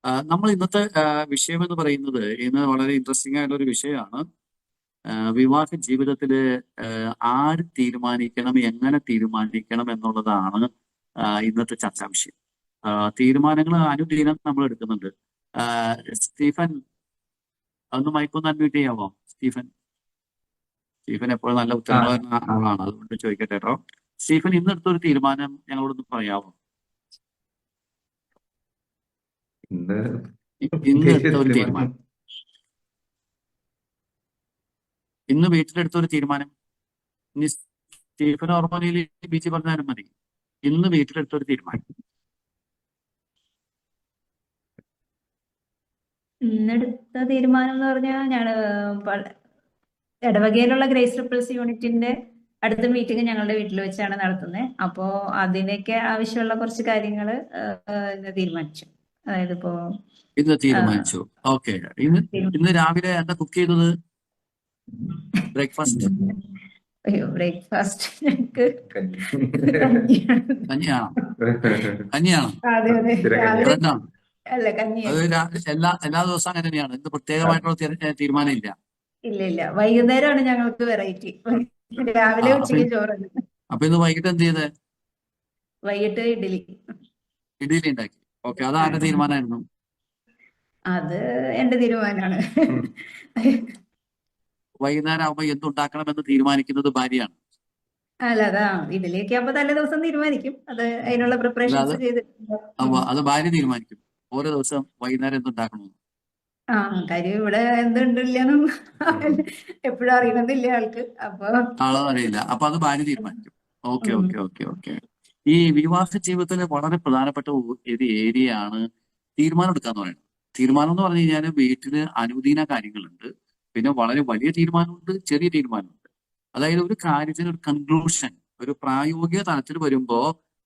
നമ്മൾ ഇന്നത്തെ വിഷയം എന്ന് പറയുന്നത് ഇന്ന് വളരെ ഇൻട്രസ്റ്റിംഗ് ആയിട്ടുള്ള ഒരു വിഷയമാണ്. വിവാഹ ജീവിതത്തില് ആര് തീരുമാനിക്കണം, എങ്ങനെ തീരുമാനിക്കണം എന്നുള്ളതാണ് ഇന്നത്തെ ചർച്ചാ വിഷയം. തീരുമാനങ്ങൾ അനുദിനം നമ്മൾ എടുക്കുന്നുണ്ട്. സ്റ്റീഫൻ, ഒന്ന് മൈക്കൊന്ന് അൺമ്യൂട്ട് ചെയ്യാമോ? സ്റ്റീഫൻ സ്റ്റീഫൻ എപ്പോഴും നല്ല ആ ഉത്തരങ്ങൾ തരുന്ന ആളാണ്, അതുകൊണ്ട് ചോദിക്കട്ടെ കേട്ടോ. സ്റ്റീഫൻ, ഇന്ന് എടുത്തൊരു തീരുമാനം ഞങ്ങളോടൊന്ന് പറയാമോ? ഇന്ന് ഇന്ന് പ്രത്യേകിച്ച് എടുത്ത ഒരു തീരുമാനം തീരുമാനം, ഇന്ന് വീട്ടിലെടുത്ത ഒരു തീരുമാനം. ഇനി സ്റ്റീഫൻ ഓർമ്മയിൽ ബീച്ച് പറഞ്ഞാലും മതി. ഇന്ന് വീട്ടിലെടുത്ത ഒരു തീരുമാനം. ഇന്നെടുത്ത തീരുമാനം എന്ന് പറഞ്ഞാൽ ഇടവകയിലുള്ള ഗ്രേസ് റിപ്പിൾസ് യൂണിറ്റിന്റെ അടുത്ത മീറ്റിംഗ് ഞങ്ങളുടെ വീട്ടിൽ വെച്ചാണ് നടത്തുന്നത്. അപ്പോ അതിനൊക്കെ ആവശ്യമുള്ള കുറച്ച് കാര്യങ്ങൾ ഇന്ന് തീരുമാനിച്ചു. അതായത് ഇന്ന് തീരുമാനിച്ചു. ഓക്കെ. ഇന്ന് രാവിലെ എന്താ കുക്ക് ചെയ്തത്? ബ്രേക്ക്ഫാസ്റ്റ് ബ്രേക്ക്ഫാസ്റ്റ് കഞ്ഞിയാണോ? കഞ്ഞിയാണോ? അതെ അതെ, അതെന്താ? അല്ല കഞ്ഞിയാണ്. അത് എല്ലാ ദിവസവും അങ്ങനെ തന്നെയാണ്. ഇന്ന് പ്രത്യേകമായിട്ടുള്ള തീരുമാനം ഇല്ല. ഇല്ല, വൈകുന്നേരമാണ് ഞങ്ങൾക്ക് വെറൈറ്റി. രാവിലെ ഉച്ചയ്ക്ക് ചോറുണ്ട്. അപ്പൊ ഇന്ന് വൈകിട്ട് എന്ത് ചെയ്തേ? വൈകിട്ട് ഇഡ്ഡലി ഉണ്ടാക്കി. ഓക്കെ, അത് ആരുടെ തീരുമാനമായിരുന്നു? അത് എന്റെ തീരുമാനമാണ്. വൈകുന്നേരം ആവുമ്പോ എന്തുണ്ടാക്കണമെന്ന് തീരുമാനിക്കുന്നത് ഭാര്യയാണ്. അല്ല, അതാ ഇഡ്ഡലിയൊക്കെ ആകുമ്പോ തലേ ദിവസം തീരുമാനിക്കും. അത് അതിനുള്ള പ്രിപ്പറേഷൻസ് ചെയ്തിട്ടുണ്ട്. അത് ഭാര്യ തീരുമാനിക്കും ഓരോ ദിവസം വൈകുന്നേരം എന്തുണ്ടാക്കണമെന്ന്. കാര്യം ഇവിടെ എന്തുണ്ടില്ലെന്നും എപ്പോഴും അറിയണമെന്നില്ല ആൾക്ക്. അറിയില്ല. അപ്പൊ അത് ഭാര്യ തീരുമാനിക്കും. ഓക്കെ. ഈ വിവാഹ ജീവിതത്തിലെ വളരെ പ്രധാനപ്പെട്ട ഒരു ഏരിയയാണ് തീരുമാനം എടുക്കുക എന്ന് പറയുന്നത്. തീരുമാനം എന്ന് പറഞ്ഞു കഴിഞ്ഞാൽ വീട്ടില് അനുദിന കാര്യങ്ങളുണ്ട്, പിന്നെ വളരെ വലിയ തീരുമാനമുണ്ട്, ചെറിയ തീരുമാനമുണ്ട്. അതായത് ഒരു കാര്യത്തിന് ഒരു കൺക്ലൂഷൻ, ഒരു പ്രായോഗിക തലത്തിൽ വരുമ്പോ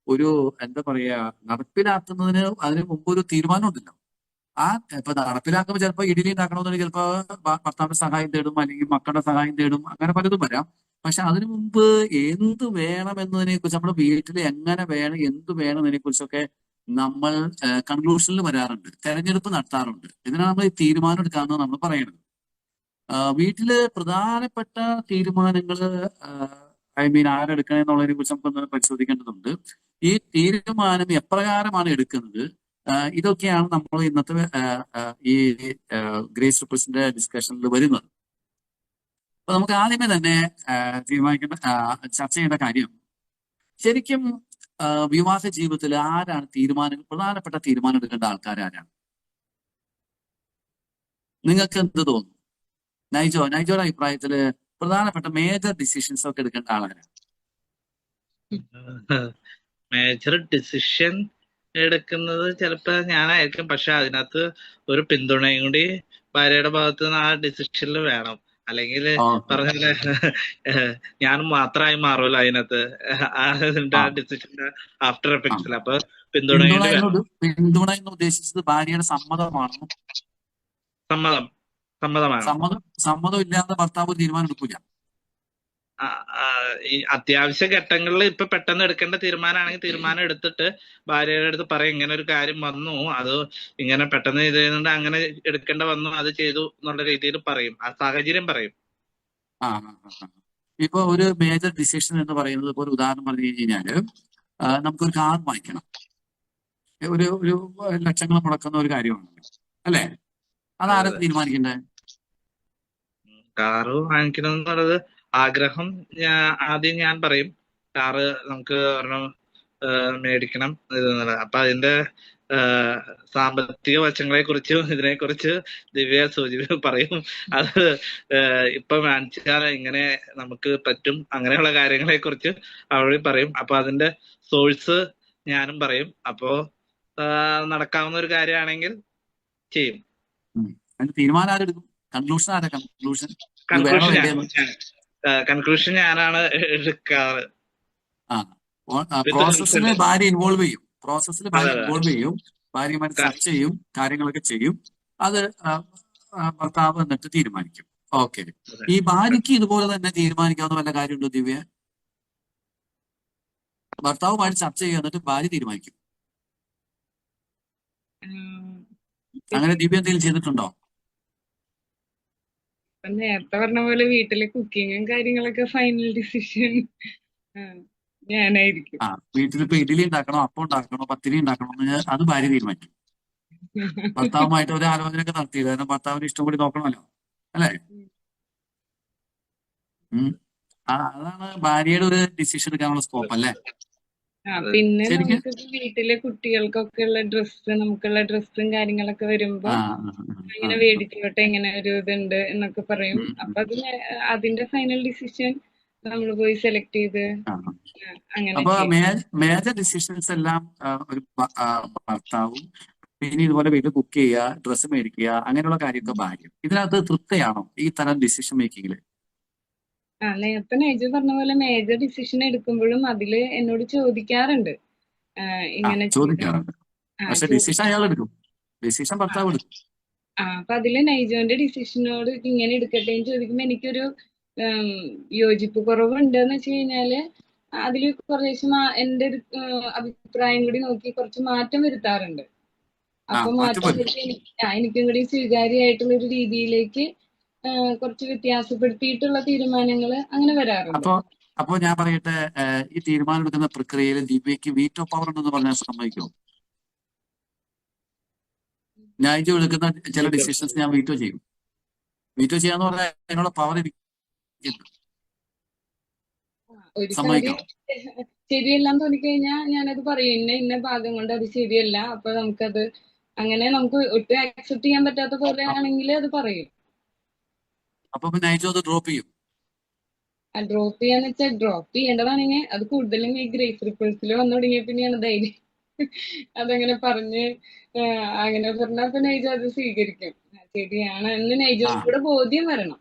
ഒരു എന്താ പറയാ, നടപ്പിലാക്കുന്നതിന് അതിന് മുമ്പ് ഒരു തീരുമാനം ഉണ്ടല്ലോ. ഇപ്പൊ നടപ്പിലാക്കുമ്പോൾ ചിലപ്പോൾ ഇഡലി ഉണ്ടാക്കണമെന്നുണ്ടെങ്കിൽ ചിലപ്പോൾ ഭർത്താവിന്റെ സഹായം തേടും, അല്ലെങ്കിൽ മക്കളുടെ സഹായം തേടും, അങ്ങനെ പലതും വരാം. പക്ഷെ അതിനു മുമ്പ് എന്ത് വേണം എന്നതിനെ കുറിച്ച്, നമ്മുടെ വീട്ടിൽ എങ്ങനെ വേണം, എന്ത് വേണം എന്നതിനെ കുറിച്ചൊക്കെ നമ്മൾ കൺക്ലൂഷനിൽ വരാറുണ്ട്, തെരഞ്ഞെടുപ്പ് നടത്താറുണ്ട്. ഇതിനാണ് നമ്മൾ ഈ തീരുമാനം എടുക്കാമെന്ന് നമ്മൾ പറയുന്നത്. വീട്ടില് പ്രധാനപ്പെട്ട തീരുമാനങ്ങൾ ആരെടുക്കണം എന്നുള്ളതിനെ കുറിച്ച് നമുക്കൊന്ന് പരിശോധിക്കേണ്ടതുണ്ട്. ഈ തീരുമാനം എപ്രകാരമാണ് എടുക്കുന്നത്, ഇതൊക്കെയാണ് നമ്മൾ ഇന്നത്തെ ഈ ഗ്രേസ് റിപ്പിൾസിന്റെ ഡിസ്കഷനിൽ വരുന്നത്. അപ്പൊ നമുക്ക് ആദ്യമേ തന്നെ തീരുമാനിക്കേണ്ട ചർച്ച ചെയ്യേണ്ട കാര്യം, ശരിക്കും വിവാഹ ജീവിതത്തിൽ ആരാണ് പ്രധാനപ്പെട്ട തീരുമാനം എടുക്കേണ്ട ആൾക്കാരാരാണ്? നിങ്ങൾക്ക് എന്ത് തോന്നുന്നു? നൈജോയുടെ അഭിപ്രായത്തില് പ്രധാനപ്പെട്ട മേജർ ഡിസിഷൻസ് ഒക്കെ എടുക്കേണ്ട ആളാരാണ്? മേജർ ഡിസിഷൻ എടുക്കുന്നത് ചിലപ്പോ ഞാനായിരിക്കും, പക്ഷെ അതിനകത്ത് ഒരു പിന്തുണയും കൂടി ഭാര്യയുടെ ഭാഗത്ത് നിന്ന് ആ ഡിസിഷനിൽ വേണം. അല്ലെങ്കിൽ പറഞ്ഞ ഞാൻ മാത്രമായി മാറുമല്ലോ അതിനകത്ത് ആ ഡിസിഷന്റെ ആഫ്റ്റർ എഫക്ട്സിൽ. അപ്പൊ പിന്തുണ എന്ന് ഉദ്ദേശിച്ചത് ഭാര്യയുടെ സമ്മതമാണോ? സമ്മതമാണ്. സമ്മതം ഇല്ലാതെ ഭർത്താവ് ഒരു തീരുമാനം എടുക്കില്ല. ഈ അത്യാവശ്യ ഘട്ടങ്ങളിൽ ഇപ്പൊ പെട്ടെന്ന് എടുക്കേണ്ട തീരുമാനമാണെങ്കിൽ തീരുമാനം എടുത്തിട്ട് ഭാര്യയുടെ അടുത്ത് പറയും, ഇങ്ങനെ ഒരു കാര്യം വന്നു, അത് ഇങ്ങനെ പെട്ടെന്ന് ചെയ്തുകൊണ്ട് അങ്ങനെ എടുക്കേണ്ട വന്നു, അത് ചെയ്തു എന്നുള്ള രീതിയിൽ പറയും, ആ സാഹചര്യം പറയും. ഇപ്പൊ ഒരു മേജർ ഡിസിഷൻ എന്ന് പറയുന്നത്, ഇപ്പൊ ഒരു ഉദാഹരണം പറഞ്ഞു കഴിഞ്ഞാല്, നമുക്കൊരു കാർ വാങ്ങിക്കണം. ഒരു ലക്ഷങ്ങൾ മുടക്കുന്ന ഒരു കാര്യമാണ്, അല്ലേ? അതാരാ തീരുമാനിക്കണ്ടേ? കാറ് വാങ്ങിക്കണം എന്നുള്ളത് ആഗ്രഹം ആദ്യം ഞാൻ പറയും, കാറ് നമുക്ക് ഒരെണ്ണം മേടിക്കണം എന്നുള്ളത്. അപ്പൊ അതിന്റെ സാമ്പത്തിക വശങ്ങളെ കുറിച്ചും ഇതിനെക്കുറിച്ച് ദിവ്യ പറയും. അത് ഇപ്പൊ വാങ്ങിച്ചാൽ ഇങ്ങനെ നമുക്ക് പറ്റും, അങ്ങനെയുള്ള കാര്യങ്ങളെ കുറിച്ച് അവളി പറയും. അപ്പൊ അതിന്റെ സോഴ്സ് ഞാനും പറയും. അപ്പോ നടക്കാവുന്ന ഒരു കാര്യമാണെങ്കിൽ ചെയ്യും. തീരുമാനം ആരെടുക്കും? കൺക്ലൂഷൻ കൺക്ലൂഷൻ ഞാനാണ് എടുക്കാറ്. പ്രോസസ്സിൽ ഭാര്യ ഇൻവോൾവ് ചെയ്യും, ഭാര്യമാര് ചർച്ച ചെയ്യും, കാര്യങ്ങളൊക്കെ ചെയ്യും. അത് ഭർത്താവ് എന്നിട്ട് തീരുമാനിക്കും. ഓക്കെ. ഈ ഭാര്യയ്ക്ക് ഇതുപോലെ തന്നെ തീരുമാനിക്കാവുന്ന വല്ല കാര്യമുണ്ടോ ദിവ്യ? ഭർത്താവുമായിട്ട് ചർച്ച ചെയ്യുക, എന്നിട്ട് ഭാര്യ തീരുമാനിക്കും. അങ്ങനെ ദിവ്യ എന്തെങ്കിലും ചെയ്തിട്ടുണ്ടോ? ഇപ്പൊ നേരത്തെ പറഞ്ഞ പോലെ വീട്ടിലെ കുക്കിങ്ങും കാര്യങ്ങളൊക്കെ ഫൈനൽ ഡിസിഷൻ ഞാനായിരിക്കും. ആ, വീട്ടിലിപ്പോ ഇഡ്ഡലി ഉണ്ടാക്കണോ, അപ്പം ഉണ്ടാക്കണോ, പത്തിരി ഉണ്ടാക്കണോ എന്ന് അത് ഭാര്യ തീരുമാനിക്കും. ഭർത്താവുമായിട്ട് ഒരു ആലോചനയൊക്കെ നടത്തിയത്, കാരണം ഭർത്താവിന്റെ ഇഷ്ടം കൂടി നോക്കണമല്ലോ, അല്ലേ? അതാണ് ഭാര്യയുടെ ഒരു ഡിസിഷൻ എടുക്കാനുള്ള സ്കോപ്പ്, അല്ലേ? പിന്നെ ശരിക്കും നമുക്ക് വീട്ടിലെ കുട്ടികൾക്കൊക്കെ ഉള്ള ഡ്രസ്സ്, നമുക്കുള്ള ഡ്രസ്സും കാര്യങ്ങളൊക്കെ വരുമ്പോ അങ്ങനെ മേടിച്ചോട്ടെ, ഇങ്ങനെ ഒരു ഇതുണ്ട് എന്നൊക്കെ പറയും. അപ്പൊ അതിന്റെ ഫൈനൽ ഡിസിഷൻ നമ്മൾ പോയി സെലക്ട് ചെയ്ത് അങ്ങനെ അപ്പൊ ചെയ്യും. മേജർ ഡിസിഷൻസ് എല്ലാം ഒരു ഭർത്താവും, പിന്നെ ഇതുപോലെ വീട്ടിൽ കുക്ക് ചെയ്യുക, ഡ്രസ്സ് മേടിക്കുക, അങ്ങനെയുള്ള കാര്യമൊക്കെ ഭാര്യ. ഇതിനകത്ത് തൃപ്തിയാണോ ഈ തരം ഡിസിഷൻ മേക്കിങ്ങില്? നേരത്തെ നേജർ പറഞ്ഞ പോലെ മേജർ ഡിസിഷൻ എടുക്കുമ്പോഴും അതില് എന്നോട് ചോദിക്കാറുണ്ട് ഇങ്ങനെ ചോദിക്കാറുണ്ട്, പക്ഷെ ഡിസിഷൻ അയാൾ എടുക്കും, ഡിസിഷൻ ഭർത്താവ് എടുക്കും. അപ്പൊ അതില് നൈജോന്റെ ഡിസിഷനോട് ഇങ്ങനെ എടുക്കട്ടെ എന്ന് ചോദിക്കുമ്പോ എനിക്കൊരു യോജിപ്പ് കുറവുണ്ടെന്ന് വെച്ച് കഴിഞ്ഞാല് അതില് കുറേശ്ശെ എന്റെ ഒരു അഭിപ്രായം കൂടി നോക്കി കുറച്ച് മാറ്റം വരുത്താറുണ്ട്. അപ്പൊ മാറ്റം വരുത്തി എനിക്കും കൂടി സ്വീകാര്യമായിട്ടുള്ള ഒരു രീതിയിലേക്ക് കുറച്ച് വ്യത്യാസപ്പെടുത്തിയിട്ടുള്ള തീരുമാനങ്ങൾ അങ്ങനെ വരാറുണ്ട്. അപ്പോ ഞാൻ പറയട്ടെ, ഈ തീരുമാനം എടുക്കുന്ന പ്രക്രിയയിൽ ദിവ്യക്ക് വീറ്റോ പവർ ഉണ്ടെന്ന് പറഞ്ഞാൽ സമ്മതിക്കുമോ? ഞാൻ എടുക്കുന്ന ചില ഡിസിഷൻസ് ഞാൻ വീറ്റോ ചെയ്യും. വീറ്റോ ചെയ്യാന്ന് പറഞ്ഞാൽ അതിനുള്ള പവർ ഒരു കാര്യം ശരിയല്ലാന്ന് തോന്നിക്കഴിഞ്ഞാൽ ഞാനത് പറയും, ഇന്ന ഭാഗം കൊണ്ട് അത് ശരിയല്ല, അപ്പൊ നമുക്കത് അങ്ങനെ നമുക്ക് ഒട്ടും ആക്സെപ്റ്റ് ചെയ്യാൻ പറ്റാത്ത പോലെ ആണെങ്കിൽ അത് പറയും. അപ്പൊ നൈജോ അത് ഡ്രോപ്പ് ചെയ്യും. ഡ്രോപ്പ് ചെയ്യാന്ന് വെച്ചാൽ ഡ്രോപ്പ് ചെയ്യേണ്ടതാണെങ്കിൽ അത് കൂടുതലും ഈ ഗ്രേസ് റിപ്പിൾസിൽ വന്നു തുടങ്ങിയ പിന്നെയാണ് ധൈര്യം അതങ്ങനെ പറഞ്ഞ് അങ്ങനെ പറഞ്ഞാൽ ഇപ്പൊ നൈജോ അത് സ്വീകരിക്കും. ശരിയാണ് എന്ന് നൈജോനും കൂടെ ബോധ്യം വരണം.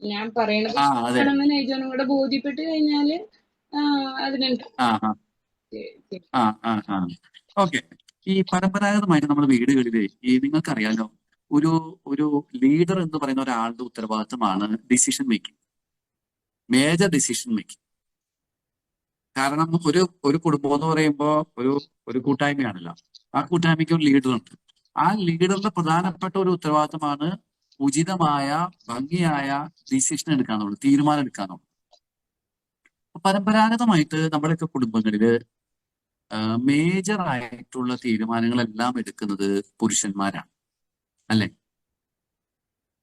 ഞാൻ പറയണത് ആണെന്ന് നൈജോനും കൂടെ ബോധ്യപ്പെട്ട് കഴിഞ്ഞാല് ഓക്കെ. ഈ പരമ്പരാഗതമായിട്ട് നമ്മുടെ വീടുകളിൽ നിങ്ങൾക്കറിയാലോ, ഒരു ലീഡർ എന്ന് പറയുന്ന ഒരാളുടെ ഉത്തരവാദിത്തമാണ് decision making, major decision making. കാരണം ഒരു കുടുംബം എന്ന് പറയുമ്പോൾ ഒരു കൂട്ടായ്മയാണല്ലോ. ആ കൂട്ടായ്മയ്ക്ക് ഒരു ലീഡർ ഉണ്ട്. ആ ലീഡറുടെ പ്രധാനപ്പെട്ട ഒരു ഉത്തരവാദിത്തമാണ് ഉചിതമായ ഭംഗിയായ ഡിസിഷൻ എടുക്കാന്നുള്ളത്, തീരുമാനം എടുക്കാന്നുള്ളത്. പരമ്പരാഗതമായിട്ട് നമ്മുടെയൊക്കെ കുടുംബങ്ങളില് മേജർ ആയിട്ടുള്ള തീരുമാനങ്ങളെല്ലാം എടുക്കുന്നത് പുരുഷന്മാരാണ്, അല്ലെ?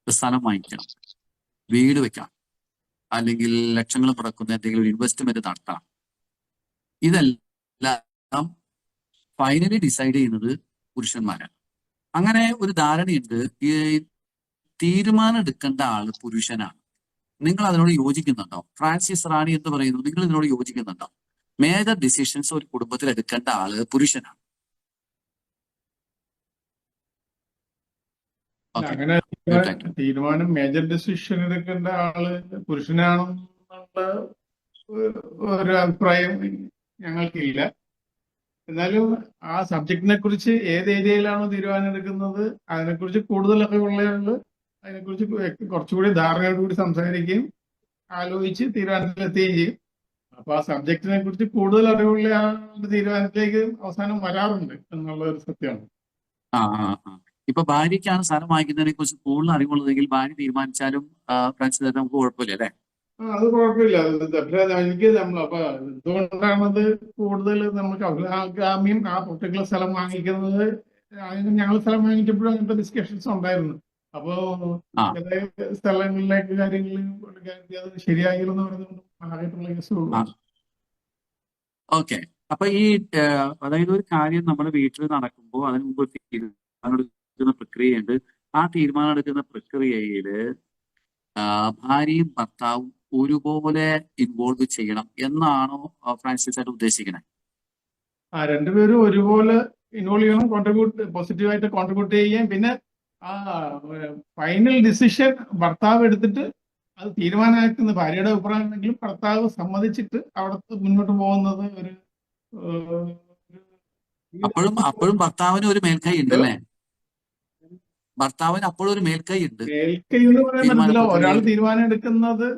സ്ഥലം വാങ്ങിക്കണം, വീട് വെക്കണം, അല്ലെങ്കിൽ ലക്ഷങ്ങൾ മുടക്കുന്ന എന്തെങ്കിലും ഒരു ഇൻവെസ്റ്റ്മെന്റ് നടത്തണം. ഇതെല്ലാം ഫൈനലി ഡിസൈഡ് ചെയ്യുന്നത് പുരുഷന്മാരാണ്. അങ്ങനെ ഒരു ധാരണയുണ്ട്, ഈ തീരുമാനം എടുക്കേണ്ട ആള് പുരുഷനാണ്. നിങ്ങൾ അതിനോട് യോജിക്കുന്നുണ്ടോ? ഫ്രാൻസിസ് റാണി എന്ന് പറയുന്നു, നിങ്ങൾ ഇതിനോട് യോജിക്കുന്നുണ്ടോ? മേജർ ഡിസിഷൻസ് ഒരു കുടുംബത്തിൽ എടുക്കേണ്ട ആള് പുരുഷനാണ്. അങ്ങനെ തീരുമാനം മേജർ ഡിസിഷൻ എടുക്കേണ്ട ആള് പുരുഷനാണെന്നുള്ള ഒരു അഭിപ്രായം ഞങ്ങൾക്കില്ല. എന്നാലും ആ സബ്ജക്റ്റിനെ കുറിച്ച് ഏത് ഏരിയയിലാണോ തീരുമാനം എടുക്കുന്നത് അതിനെക്കുറിച്ച് കൂടുതൽ അറിവുള്ളവരുണ്ട്, അതിനെക്കുറിച്ച് കുറച്ചുകൂടി ധാരണയോടുകൂടി സംസാരിക്കുകയും ആലോചിച്ച് തീരുമാനത്തിലെത്തുകയും ചെയ്യും. അപ്പൊ ആ സബ്ജക്റ്റിനെ കുറിച്ച് കൂടുതൽ അറിവുള്ള ആളുടെ തീരുമാനത്തിലേക്ക് അവസാനം വരാറുണ്ട് എന്നുള്ള ഒരു സത്യമാണ്. ഇപ്പൊ ഭാര്യയ്ക്കാണ് സ്ഥലം വാങ്ങിക്കുന്നതിനെ കുറിച്ച് കൂടുതൽ അറിവുള്ളതെങ്കിൽ ഭാര്യ തീരുമാനിച്ചാലും ഫ്രണ്ട്സ് നമുക്ക് കുഴപ്പമില്ല, അല്ലേ? അത് കുഴപ്പമില്ല. എനിക്ക് അപ്പൊ എന്തുകൊണ്ടാണത് കൂടുതൽ നമുക്ക് അഭികാമ്യം ആ പർട്ടിക്കുലർ സ്ഥലം വാങ്ങിക്കുന്നത്? ഞങ്ങൾ സ്ഥലം വാങ്ങിച്ചപ്പോഴും അങ്ങനത്തെ ഡിസ്കഷൻസ് ഉണ്ടായിരുന്നു. അപ്പോ ചില സ്ഥലങ്ങളിലേക്ക് കാര്യങ്ങൾ അത് ശരിയായിരുന്നു പറഞ്ഞുകൊണ്ട്. ഓക്കെ. അപ്പൊ അതായത് ഒരു കാര്യം നമ്മുടെ വീട്ടിൽ നടക്കുമ്പോൾ അതിന് മുമ്പ് തീരുമാനം എടുക്കുന്ന പ്രക്രിയയുണ്ട്. ആ തീരുമാനം എടുക്കുന്ന പ്രക്രിയയില് ഭാര്യയും ഭർത്താവും ഒരുപോലെ ഇൻവോൾവ് ചെയ്യണം എന്നാണോ ഫ്രാൻസിസ് ആയിട്ട് ഉദ്ദേശിക്കുന്നത്? രണ്ടുപേരും ഒരുപോലെ ഇൻവോൾവ് ചെയ്യണം, പോസിറ്റീവായിട്ട് കോൺട്രിബ്യൂട്ട് ചെയ്യുകയും പിന്നെ ആ ഫൈനൽ ഡിസിഷൻ ഭർത്താവ് എടുത്തിട്ട് അത് തീരുമാനമാക്കുന്ന ഭാര്യയുടെ അഭിപ്രായം ഉണ്ടെങ്കിലും ഭർത്താവ് സമ്മതിച്ചിട്ട് അവിടെ മുന്നോട്ട് പോകുന്നത് ഒരു അപ്പോഴും ഭർത്താവിന് ഒരു മേൽക്കൈ ഉണ്ട്, അല്ലേ? ഭർത്താവിന് അപ്പോഴും ഒരു മേൽക്കൈ ഉണ്ട്. മേൽക്കൈ എന്ന് പറയാൻ പറ്റില്ല. ഒരാൾ തീരുമാനം എടുക്കുന്നത്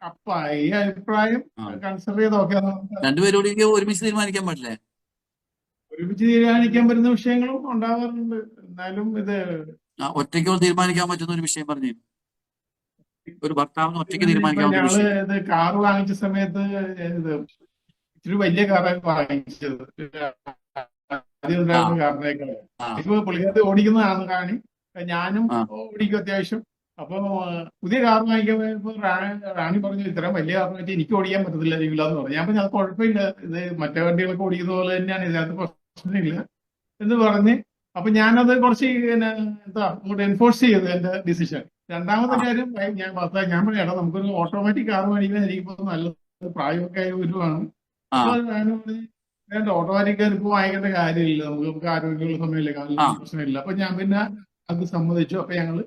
അപ്പ ഈ അഭിപ്രായം കൺസിഡർ ചെയ്ത് നോക്കാം. രണ്ടുപേരോട് ഒരുമിച്ച് തീരുമാനിക്കാൻ പാടില്ലേ? ഒരുമിച്ച് തീരുമാനിക്കാൻ പറ്റുന്ന വിഷയങ്ങളും ഉണ്ടാവാറുണ്ട്. എന്നാലും ഇത് ഒറ്റയ്ക്ക് തീരുമാനിക്കാൻ പറ്റുന്ന ഒരു വിഷയം പറഞ്ഞു. ഒരു ഭർത്താവിന് ഒറ്റയ്ക്ക് ഇപ്പൊ തീരുമാനിക്കാവുന്ന ഒരു ഞങ്ങള് വിഷയം. ഇത് കാറ് വാങ്ങിച്ച സമയത്ത് ഇത് ഇച്ചിരി വലിയ കാറാണ് വാങ്ങിച്ചത്. ആദ്യം ആ ഉണ്ടായിരുന്ന കാറിനേക്കാൾ ആ ഇപ്പൊ പുള്ളിക്കാരത്തി ഓടിക്കുന്നതാണ് കാണി. ഞാനും ആ ഓടിക്കും അത്യാവശ്യം. അപ്പൊ പുതിയ കാർ വാങ്ങിക്കാൻ പോയപ്പോ റാണി പറഞ്ഞു ഇത്രയും വലിയ കാർ വെച്ച് എനിക്ക് ഓടിക്കാൻ പറ്റത്തില്ല എന്ന് പറഞ്ഞു. ഞാൻ പറഞ്ഞു അത് കുഴപ്പമില്ല, ഇത് മറ്റേ വണ്ടികളൊക്കെ ഓടിക്കുന്ന പോലെ തന്നെയാണ്, ഇതിനകത്ത് പ്രശ്നമില്ല എന്ന് പറഞ്ഞ്. അപ്പൊ ഞാനത് കുറച്ച് പിന്നെ എന്താ അങ്ങോട്ട് എൻഫോഴ്സ് ചെയ്തു എന്റെ ഡിസിഷൻ. രണ്ടാമത്തെ ആ കാര്യം ഞാൻ പറഞ്ഞു എടാ നമുക്കൊരു ഓട്ടോമാറ്റിക് കാർ മേടിക്കുന്നതായിരിക്കും നല്ലത്, പ്രായമൊക്കെ വരുവാണ്. ആ അപ്പൊ ഞാൻ പറഞ്ഞു വേണ്ട, ഓട്ടോമാറ്റിക് കാർ ഇപ്പൊ വാങ്ങിക്കേണ്ട കാര്യമില്ല, നമുക്ക് ആരോഗ്യമുള്ള സമയമില്ല, ആ കാലിന് പ്രശ്നമില്ല. അപ്പൊ ഞാൻ പിന്നെ അത് സമ്മതിച്ചു. അപ്പൊ ഞങ്ങള്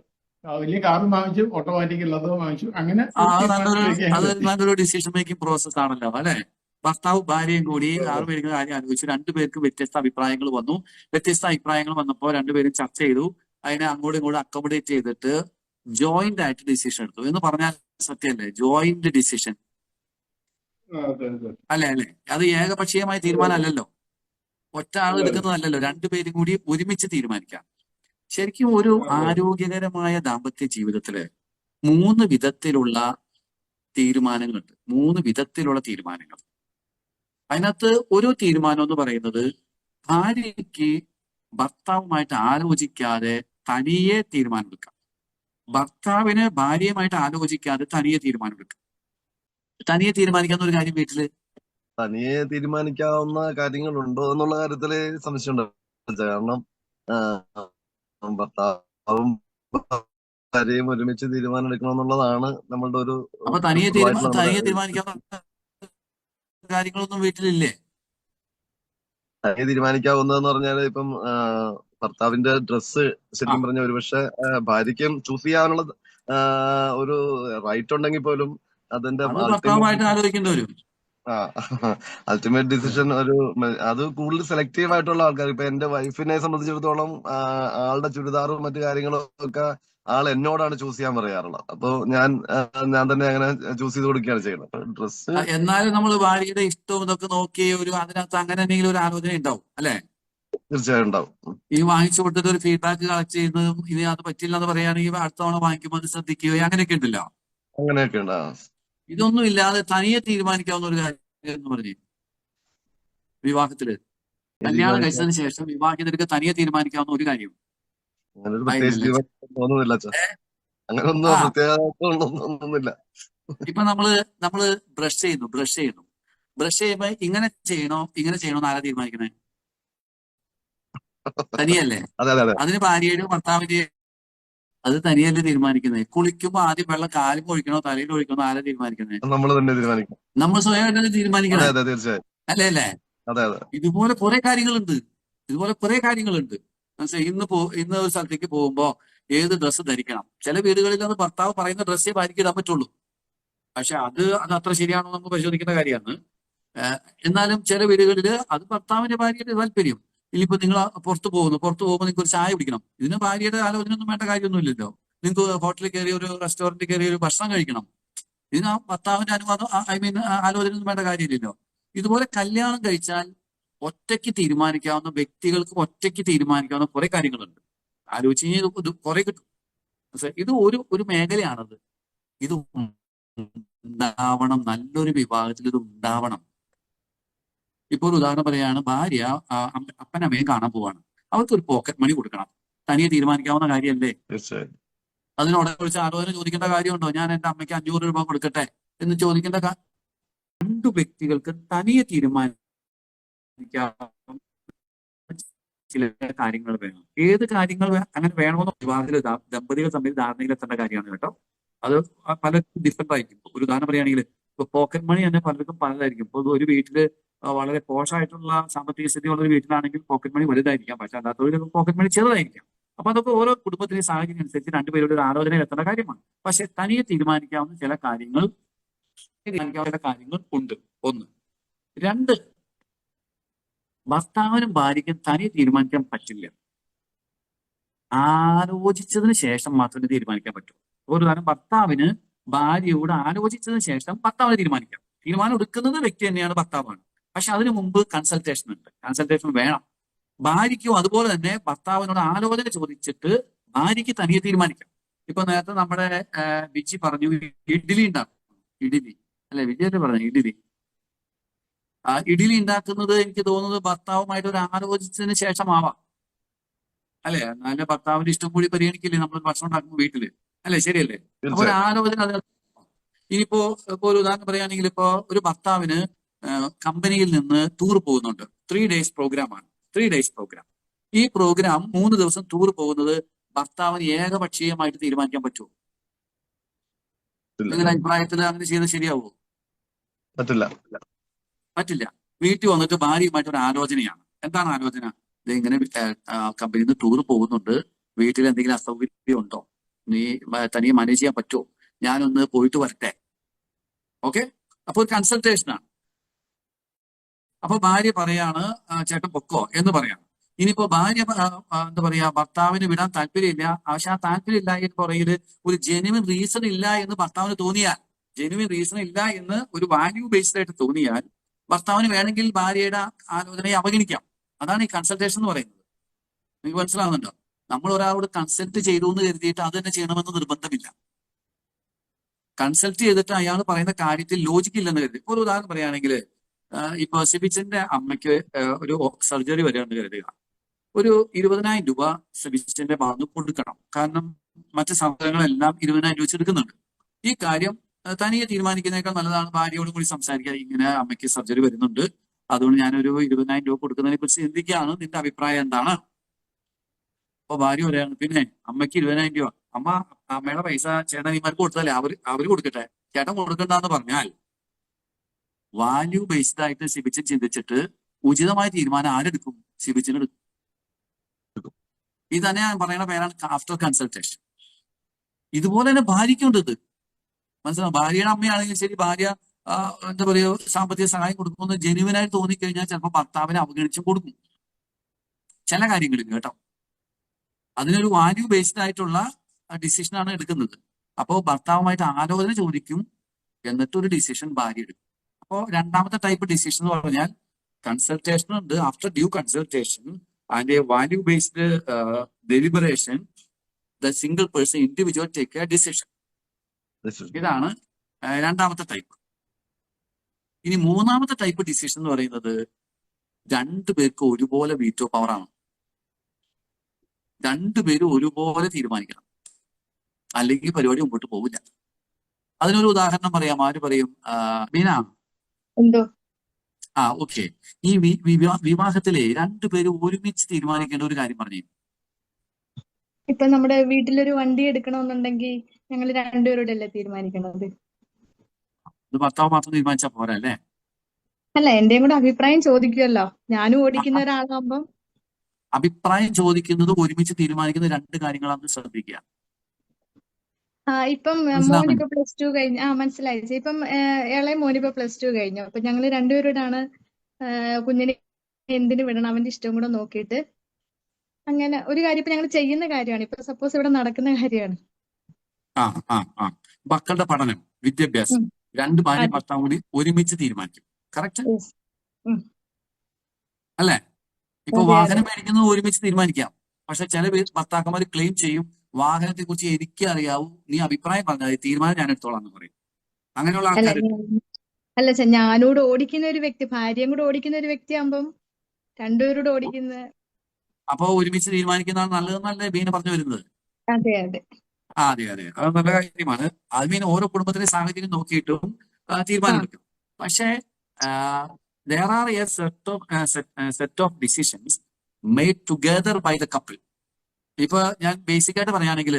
വലിയ കാറും വാങ്ങിച്ചു, ഓട്ടോമാറ്റിക് ഉള്ളതും വാങ്ങിച്ചു. അങ്ങനെ ഒരു അത് തീരുമാനത്തിലേക്ക് ഞങ്ങൾ എത്തി. നല്ലൊരു ഡിസിഷൻ മേക്കിംഗ് പ്രോസസ് ആണല്ലോ അല്ലെ. ഭർത്താവ് ഭാര്യയും കൂടി കാർ മേടിക്കുന്ന കാര്യം ആലോചിച്ചു. രണ്ടുപേർക്ക് വ്യത്യസ്ത അഭിപ്രായങ്ങൾ വന്നു. വ്യത്യസ്ത അഭിപ്രായങ്ങൾ വന്നപ്പോൾ രണ്ടുപേരും ചർച്ച ചെയ്തു. അതിനെ അങ്ങോട്ടും ഇങ്ങോട്ടും അക്കോമഡേറ്റ് ചെയ്തിട്ട് ജോയിന്റ് ആയിട്ട് ഡിസിഷൻ എടുത്തു എന്ന് പറഞ്ഞാൽ സത്യമല്ലേ? ജോയിന്റ് ഡിസിഷൻ അതെ. അല്ലേ? അത് ഏകപക്ഷീയമായ തീരുമാനമല്ലല്ലോ, ഒറ്റ ആൾ എടുക്കുന്നതല്ലല്ലോ, രണ്ടുപേരും കൂടി ഒരുമിച്ച് തീരുമാനിക്കാം. ശരിക്കും ഒരു ആരോഗ്യകരമായ ദാമ്പത്യ ജീവിതത്തില് 3 വിധത്തിലുള്ള തീരുമാനങ്ങളുണ്ട്. 3 വിധത്തിലുള്ള തീരുമാനങ്ങൾ. അതിനകത്ത് ഒരു തീരുമാനം എന്ന് പറയുന്നത് ഭാര്യയ്ക്ക് ഭർത്താവുമായിട്ട് ആലോചിക്കാതെ തനിയെ തീരുമാനമെടുക്കാം. ഭർത്താവിന് ഭാര്യയുമായിട്ട് ആലോചിക്കാതെ തനിയെ തീരുമാനമെടുക്കാം. തനിയെ തീരുമാനിക്കാവുന്ന ഒരു കാര്യം വീട്ടില് തനിയെ തീരുമാനിക്കാവുന്ന കാര്യങ്ങളുണ്ടോ എന്നുള്ള കാര്യത്തില് സംശയമുണ്ട്. കാരണം ഭർത്താവും ഭാര്യയും ഒരുമിച്ച് തീരുമാനം എടുക്കണം എന്നുള്ളതാണ് നമ്മളുടെ ഒരു അപ്പൊ തനിയെ പൊതുവായിട്ടുള്ള നമ്മുടെ തീരുമാനിക്കാവുന്ന കാര്യങ്ങളൊന്നും വീട്ടിലില്ലേ? തനിയെ തീരുമാനിക്കാവുന്നതെന്ന് പറഞ്ഞാൽ ഇപ്പം ഭർത്താവിന്റെ ഡ്രസ്സ് ശരിക്കും പറഞ്ഞ ഒരുപക്ഷെ ഭാര്യയ്ക്കും ചൂസ് ചെയ്യാനുള്ള ഒരു റൈറ്റ് ഉണ്ടെങ്കിൽ പോലും അതിന്റെ അത് ഭർത്താവുമായിട്ട് ആലോചിക്കേണ്ടി വരും. അൾട്ടിമേറ്റ് ഡിസിഷൻ അത് കൂടുതൽ സെലക്റ്റീവ് ആയിട്ടുള്ള ആൾക്കാർ. ഇപ്പൊ എന്റെ വൈഫിനെ സംബന്ധിച്ചിടത്തോളം ആളുടെ ചുരിദാറും മറ്റു കാര്യങ്ങളും ഒക്കെ ആൾ എന്നോടാണ് ചൂസ് ചെയ്യാൻ പറയാറുള്ളത്. അപ്പൊ ഞാൻ തന്നെ അങ്ങനെ ചൂസ് ചെയ്ത് കൊടുക്കുകയാണ് ചെയ്യുന്നത്. ഡ്രസ്സ് എന്നാലും നമ്മൾ ഭാര്യയുടെ ഇഷ്ടവും ഇതൊക്കെ നോക്കി അതിനകത്ത് അങ്ങനെ എന്തെങ്കിലും ഒരു ആലോചന ഉണ്ടാവും അല്ലെ? തീർച്ചയായും ഉണ്ടാവും. ഈ വാങ്ങിച്ചു കൊടുത്തിട്ട് ഒരു ഫീഡ്ബാക്ക് കളക്ട് ചെയ്യുന്നതും ഇനി അത് പറ്റില്ല എന്ന് പറയുകയാണെങ്കിൽ അടുത്ത തവണ വാങ്ങിക്കുമ്പോൾ അത് ശ്രദ്ധിക്കുകയോ അങ്ങനെയൊക്കെ ഉണ്ടല്ലോ. അങ്ങനെയൊക്കെ ഉണ്ട്. ഇതൊന്നും ഇല്ലാതെ തനിയെ തീരുമാനിക്കാവുന്ന ഒരു കാര്യം എന്ന് പറഞ്ഞു വിവാഹത്തില് കല്യാണം കഴിച്ചതിന് ശേഷം വിവാഹിതർക്ക് തനിയെ തീരുമാനിക്കാവുന്ന ഒരു കാര്യം അങ്ങനെ ഒരു പ്രത്യേകിച്ച് തോന്നുന്നില്ല. അങ്ങനെ ഒന്നും പ്രത്യേകത. ഇപ്പൊ നമ്മള് ബ്രഷ് ചെയ്യുമ്പോ ഇങ്ങനെ ചെയ്യണോന്ന് ആരാ തീരുമാനിക്കണേ? തനിയല്ലേ? അതിന് ഭാര്യയുടെ ഭർത്താവിന്റെ അത് തനിയല്ലേ തീരുമാനിക്കുന്നത്? കുളിക്കുമ്പോ ആദ്യം വെള്ളം കാലും ഒഴിക്കണോ തലയിൽ ഒഴിക്കണോ ആരാ തീരുമാനിക്കുന്നത്? നമ്മൾ തന്നെ തീരുമാനിക്കണം. നമ്മൾ സ്വയമായിട്ടല്ലേ തീരുമാനിക്കണം തീർച്ചയായും. അല്ലേ? ഇതുപോലെ കുറെ കാര്യങ്ങളുണ്ട്. ഇന്ന് ഒരു സ്ഥലത്തേക്ക് പോകുമ്പോ ഏത് ഡ്രസ്സ് ധരിക്കണം? ചില വീടുകളിൽ അത് ഭർത്താവ് പറയുന്ന ഡ്രസ്സേ ഭാര്യയ്ക്ക് ഇടാൻ പറ്റുള്ളൂ. പക്ഷെ അത് അത്ര ശരിയാണോ നമുക്ക് പരിശോധിക്കേണ്ട കാര്യമാണ്. എന്നാലും ചില വീടുകളിൽ അത് ഭർത്താവിന്റെ ഭാര്യയുടെ താല്പര്യം. ഇനിയിപ്പോ നിങ്ങൾ പുറത്തു പോകുമ്പോൾ നിങ്ങൾക്ക് ഒരു ചായ കുടിക്കണം. ഇതിന് ഭാര്യയുടെ ആലോചന ഒന്നും വേണ്ട കാര്യമൊന്നുമില്ലല്ലോ. നിങ്ങൾക്ക് ഹോട്ടലിൽ കയറി ഒരു റെസ്റ്റോറന്റിൽ കയറി ഒരു ഭക്ഷണം കഴിക്കണം. ഇതിന് ഭർത്താവിന്റെ അനുവാദം ആലോചന ഒന്നും വേണ്ട കാര്യമില്ലല്ലോ. ഇതുപോലെ കല്യാണം കഴിച്ചാൽ ഒറ്റയ്ക്ക് തീരുമാനിക്കാവുന്ന വ്യക്തികൾക്ക് ഒറ്റയ്ക്ക് തീരുമാനിക്കാവുന്ന കുറെ കാര്യങ്ങളുണ്ട്. ആലോചിച്ച് കഴിഞ്ഞാൽ കുറെ കിട്ടും. ഇത് ഒരു മേഖലയാണത്. ഇത് ഉണ്ടാവണം. നല്ലൊരു വിഭാഗത്തിൽ ഇത് ഉണ്ടാവണം. ഇപ്പൊ ഒരു ഉദാഹരണം പറയാണ്, ഭാര്യ അപ്പനമ്മയെ കാണാൻ പോവാണ്. അവർക്ക് ഒരു പോക്കറ്റ് മണി കൊടുക്കണം. തനിയെ തീരുമാനിക്കാവുന്ന കാര്യമല്ലേ? അതിനോടെ കുറിച്ച് ആലോചന ചോദിക്കേണ്ട കാര്യമുണ്ടോ? ഞാൻ എന്റെ അമ്മയ്ക്ക് 500 രൂപ കൊടുക്കട്ടെ എന്ന് ചോദിക്കേണ്ട 2 വ്യക്തികൾക്ക് തനിയെ തീരുമാനിക്കാൻ ചില കാര്യങ്ങൾ വേണം. ഏത് കാര്യങ്ങൾ അങ്ങനെ വേണമെന്നോ വിവാഹത്തിൽ ദമ്പതികൾ തമ്മിൽ ധാരണയിലെത്തേണ്ട കാര്യമാണ് കേട്ടോ. അത് പലർക്കും ഡിഫറെന്റ് ആയിരിക്കും. ഒരു ഉദാഹരണം പറയുകയാണെങ്കിൽ ഇപ്പൊ പോക്കറ്റ് മണി തന്നെ പലർക്കും പലതായിരിക്കും. ഇപ്പൊ ഒരു വീട്ടില് വളരെ പോഷായിട്ടുള്ള സാമ്പത്തിക സ്ഥിതി ഉള്ള ഒരു വീട്ടിലാണെങ്കിൽ പോക്കറ്റ് മണി വലുതായിരിക്കാം. പക്ഷെ അല്ലാത്തവർക്ക് പോക്കറ്റ് മണി ചെറുതായിരിക്കാം. അപ്പൊ അതൊക്കെ ഓരോ കുടുംബത്തിലെ സാഹചര്യം അനുസരിച്ച് രണ്ടുപേരുടെ ഒരു ആലോചനയിൽ എത്തേണ്ട കാര്യമാണ്. പക്ഷെ തനിയെ തീരുമാനിക്കാവുന്ന ചില കാര്യങ്ങൾ ഉണ്ട്. 1. 2, ഭർത്താവിനും ഭാര്യയ്ക്കും തനിയെ തീരുമാനിക്കാൻ പറ്റില്ല. ആലോചിച്ചതിന് ശേഷം മാത്രമേ തീരുമാനിക്കാൻ പറ്റൂ. ഒരു ഉദാഹരണം, ഭർത്താവിന് ഭാര്യയോട് ആലോചിച്ചതിന് ശേഷം ഭർത്താവിന് തീരുമാനിക്കാം. തീരുമാനം എടുക്കുന്നത് വ്യക്തി തന്നെയാണ്, ഭർത്താവാണ്. പക്ഷെ അതിനു മുമ്പ് കൺസൾട്ടേഷൻ ഉണ്ട്. കൺസൾട്ടേഷൻ വേണം. ഭാര്യയ്ക്കും അതുപോലെ തന്നെ ഭർത്താവിനോട് ആലോചന ചോദിച്ചിട്ട് ഭാര്യയ്ക്ക് തനിയെ തീരുമാനിക്കാം. ഇപ്പൊ നേരത്തെ നമ്മുടെ വിജി പറഞ്ഞു ഇഡ്ഡലി ഉണ്ടാക്കും. ഇഡ്ഡലി അല്ലെ, വിജയല്ലേ പറഞ്ഞു ഇഡ്ഡലി. ഇഡ്ഡലി ഉണ്ടാക്കുന്നത് എനിക്ക് തോന്നുന്നത് ഭർത്താവുമായിട്ട് ഒരു ആലോചിച്ചതിന് ശേഷമാവാം അല്ലെ. നല്ല ഭർത്താവിന്റെ ഇഷ്ടം കൂടി പരിഗണിക്കില്ലേ നമ്മൾ ഭക്ഷണം ഉണ്ടാക്കുമ്പോൾ വീട്ടില്, അല്ലെ? ശരിയല്ലേ? അപ്പൊ ഒരു ആലോചന അത്. ഇനിയിപ്പോ ഒരു ഉദാഹരണം പറയുകയാണെങ്കിൽ ഇപ്പോ ഒരു ഭർത്താവിന് കമ്പനിയിൽ നിന്ന് ടൂർ പോകുന്നുണ്ട്. 3 days പ്രോഗ്രാമാണ്. 3 days പ്രോഗ്രാം. ഈ പ്രോഗ്രാം 3 ദിവസം ടൂർ പോകുന്നത് ഭർത്താവിന് ഏകപക്ഷീയമായിട്ട് തീരുമാനിക്കാൻ പറ്റുമോ? നിങ്ങളുടെ അഭിപ്രായത്തിൽ അങ്ങനെ ചെയ്താൽ ശരിയാവുമോ? പറ്റില്ല. വീട്ടിൽ വന്നിട്ട് ഭാര്യയുമായിട്ട് ഒരു ആലോചനയാണ്. എന്താണ് ആലോചന? ഇത് ഇങ്ങനെ കമ്പനിയിൽ നിന്ന് ടൂർ പോകുന്നുണ്ട്, വീട്ടിൽ എന്തെങ്കിലും അസൗകര്യം ഉണ്ടോ, നീ തനിയെ മാനേജ് ചെയ്യാൻ പറ്റുമോ, ഞാനൊന്ന് പോയിട്ട് വരട്ടെ. ഓക്കെ, അപ്പൊ ഒരു കൺസൾട്ടേഷനാണ്. അപ്പൊ ഭാര്യ പറയാണ് ചേട്ടൻ പൊക്കോ എന്ന് പറയാണ്. ഇനിയിപ്പോ ഭാര്യ എന്താ പറയാ, ഭർത്താവിന് വിടാൻ താല്പര്യമില്ല. പക്ഷെ ആ താല്പര്യമില്ല എന്ന് പറയല് ഒരു ജെന്യുവൻ റീസൺ ഇല്ല എന്ന് ഭർത്താവിന് തോന്നിയാൽ, ജെന്യുവൻ റീസൺ ഇല്ല എന്ന് ഒരു വാല്യൂ ബേസ്ഡ് ആയിട്ട് തോന്നിയാൽ ഭർത്താവിന് വേണമെങ്കിൽ ഭാര്യയുടെ ആലോചനയെ അവഗണിക്കാം. അതാണ് ഈ കൺസൾട്ടേഷൻ എന്ന് പറയുന്നത്. നിങ്ങൾക്ക് മനസ്സിലാവുന്നുണ്ടോ? നമ്മൾ ഒരാളോട് കൺസൾട്ട് ചെയ്തു എന്ന് കരുതിയിട്ട് അത് തന്നെ ചെയ്യണമെന്ന് നിർബന്ധമില്ല. കൺസൾട്ട് ചെയ്തിട്ട് അയാൾ പറയുന്ന കാര്യത്തിൽ ലോജിക്ക് ഇല്ലെന്ന് കരുതി. ഒരു ഉദാഹരണം പറയുകയാണെങ്കിൽ ഇപ്പൊ സിബിച്ചന്റെ അമ്മയ്ക്ക് ഒരു സർജറി വരികയെന്ന് കരുതുക. ഒരു 20,000 രൂപ സിബിച്ചന്റെ ഭാഗത്ത് കൊടുക്കണം. കാരണം മറ്റു സഹോദരങ്ങളെല്ലാം 20,000 രൂപ വെച്ചെടുക്കുന്നുണ്ട്. ഈ കാര്യം തനിയെ തീരുമാനിക്കുന്നതിനേക്കാൾ നല്ലതാണ് ഭാര്യയോട് കൂടി സംസാരിക്കുക. ഇങ്ങനെ അമ്മയ്ക്ക് സർജറി വരുന്നുണ്ട്, അതുകൊണ്ട് ഞാനൊരു 20,000 രൂപ കൊടുക്കുന്നതിനെ കുറിച്ച് ചിന്തിക്കുകയാണ്, നിന്റെ അഭിപ്രായം എന്താണ്? അപ്പൊ ഭാര്യ പറയാണ്, പിന്നെ അമ്മയ്ക്ക് 20,000 രൂപ, അമ്മയുടെ പൈസ ചേട്ടനിമാർക്ക് കൊടുത്താലേ അവര് കൊടുക്കട്ടെ, ചേട്ടൻ കൊടുക്കണ്ടെന്ന് പറഞ്ഞാൽ വാല്യൂ ബേസ്ഡ് ആയിട്ട് സിബിച്ചൻ ചിന്തിച്ചിട്ട് ഉചിതമായ തീരുമാനം ആരെടുക്കും? സിബിച്ചനെടുക്കും. ഇത് തന്നെ ഞാൻ പറയുന്ന പേരാണ് ആഫ്റ്റർ കൺസൾട്ടേഷൻ. ഇതുപോലെ തന്നെ ഭാര്യയ്ക്കുണ്ട് ഇത്. മനസ്സിലാവും? ഭാര്യയുടെ അമ്മയാണെങ്കിലും ശരി, ഭാര്യ എന്താ പറയുക സാമ്പത്തിക സഹായം കൊടുക്കുമെന്ന് ജെന്യുവനായിട്ട് തോന്നിക്കഴിഞ്ഞാൽ ചിലപ്പോൾ ഭർത്താവിനെ അവഗണിച്ചും കൊടുക്കും ചില കാര്യങ്ങളിൽ കേട്ടോ. അതിനൊരു വാല്യൂ ബേസ്ഡ് ആയിട്ടുള്ള ഡിസിഷനാണ് എടുക്കുന്നത്. അപ്പോൾ ഭർത്താവുമായിട്ട് ആലോചന ചോദിക്കും, എന്നിട്ടൊരു ഡിസിഷൻ ഭാര്യ എടുക്കും. അപ്പോൾ രണ്ടാമത്തെ ടൈപ്പ് ഡിസിഷൻ എന്ന് പറഞ്ഞാൽ കൺസൾട്ടേഷൻ ഉണ്ട്. After due consultation and A value based deliberation the single person individual take A decision. ഇതാണ് രണ്ടാമത്തെ ടൈപ്പ്. ഇനി മൂന്നാമത്തെ ടൈപ്പ് ഡിസിഷൻ എന്ന് പറയുന്നത് രണ്ടുപേർക്ക് ഒരുപോലെ വീറ്റോ പവറാണ്. രണ്ടുപേരും ഒരുപോലെ തീരുമാനിക്കണം, അല്ലെങ്കിൽ പരിപാടി മുമ്പോട്ട് പോകില്ല. അതിനൊരു ഉദാഹരണം പറയാം. ആര് പറയും? ബീന. എന്തോ? ഓക്കെ. ഈ വിവാഹത്തിലെ രണ്ടുപേരും ഒരുമിച്ച് തീരുമാനിക്കേണ്ട ഒരു കാര്യം പറഞ്ഞു. ഇപ്പൊ നമ്മുടെ വീട്ടിലൊരു വണ്ടി എടുക്കണമെന്നുണ്ടെങ്കിൽ ഞങ്ങൾ രണ്ടുപേരോട് അല്ലേ തീരുമാനിക്കണത്? ഇത് ഭർത്താവ് മാത്രം തീരുമാനിച്ചാൽ പോരാ അല്ലേ? അല്ല, എന്റെയും കൂടെ അഭിപ്രായം ചോദിക്കുമല്ലോ. ഞാനും ഓടിക്കുന്ന ഒരാളാകുമ്പം അഭിപ്രായം ചോദിക്കുന്നത് ഒരുമിച്ച് തീരുമാനിക്കുന്ന രണ്ട് കാര്യങ്ങളാണെന്ന് ശ്രദ്ധിക്കുക. ഇപ്പം മോനിപ്പോ +2 കഴിഞ്ഞു. മനസ്സിലായി. ഇപ്പം ഇളയ മോനിപ്പോ +2 കഴിഞ്ഞു. അപ്പൊ ഞങ്ങൾ രണ്ടുപേരോടാണ് കുഞ്ഞിനെ എന്തിനു വിടണം, അവന്റെ ഇഷ്ടം കൂടെ നോക്കിയിട്ട് അങ്ങനെ ഒരു കാര്യം ഇപ്പൊ ഞങ്ങൾ ചെയ്യുന്ന കാര്യമാണ്. ഇപ്പൊ സപ്പോസ് ഇവിടെ നടക്കുന്ന കാര്യമാണ്. മക്കളുടെ പഠനം, വിദ്യാഭ്യാസം രണ്ട് ഭാര്യ ഭർത്താവും കൂടി ഒരുമിച്ച് തീരുമാനിക്കും. കറക്റ്റ് അല്ലേ? ഇപ്പൊ വാഹനം മേടിക്കുന്നത് ഒരുമിച്ച് തീരുമാനിക്കാം. പക്ഷെ ചില ഭർത്താക്കന്മാർ ക്ലെയിം ചെയ്യും, വാഹനത്തെ കുറിച്ച് എനിക്ക് അറിയാവൂ, നീ അഭിപ്രായം പറഞ്ഞാൽ തീരുമാനം ഞാൻ എടുത്തോളാം എന്ന് പറയും. അങ്ങനെയുള്ള ആൾക്കാർ അല്ല, ഞാനോട് ഓടിക്കുന്ന ഒരു വ്യക്തി, ഭാര്യയും കൂടെ ഓടിക്കുന്ന ഒരു വ്യക്തിയാകുമ്പം രണ്ടുപേരോട് ഓടിക്കുന്ന, അപ്പൊ ഒരുമിച്ച് തീരുമാനിക്കുന്നതാണ് നല്ലതെന്നല്ലേ ബീന പറഞ്ഞു വരുന്നത്? അതെ അതെ അതെ അതെ, അത് നല്ല കാര്യമാണ്. അത് മീൻ ഓരോ കുടുംബത്തിലെ സാഹചര്യം നോക്കിയിട്ടും തീരുമാനമെടുക്കും. പക്ഷേ there are a set of decisions made together by the couple. ഇപ്പൊ ഞാൻ ബേസിക് ആയിട്ട് പറയുകയാണെങ്കിൽ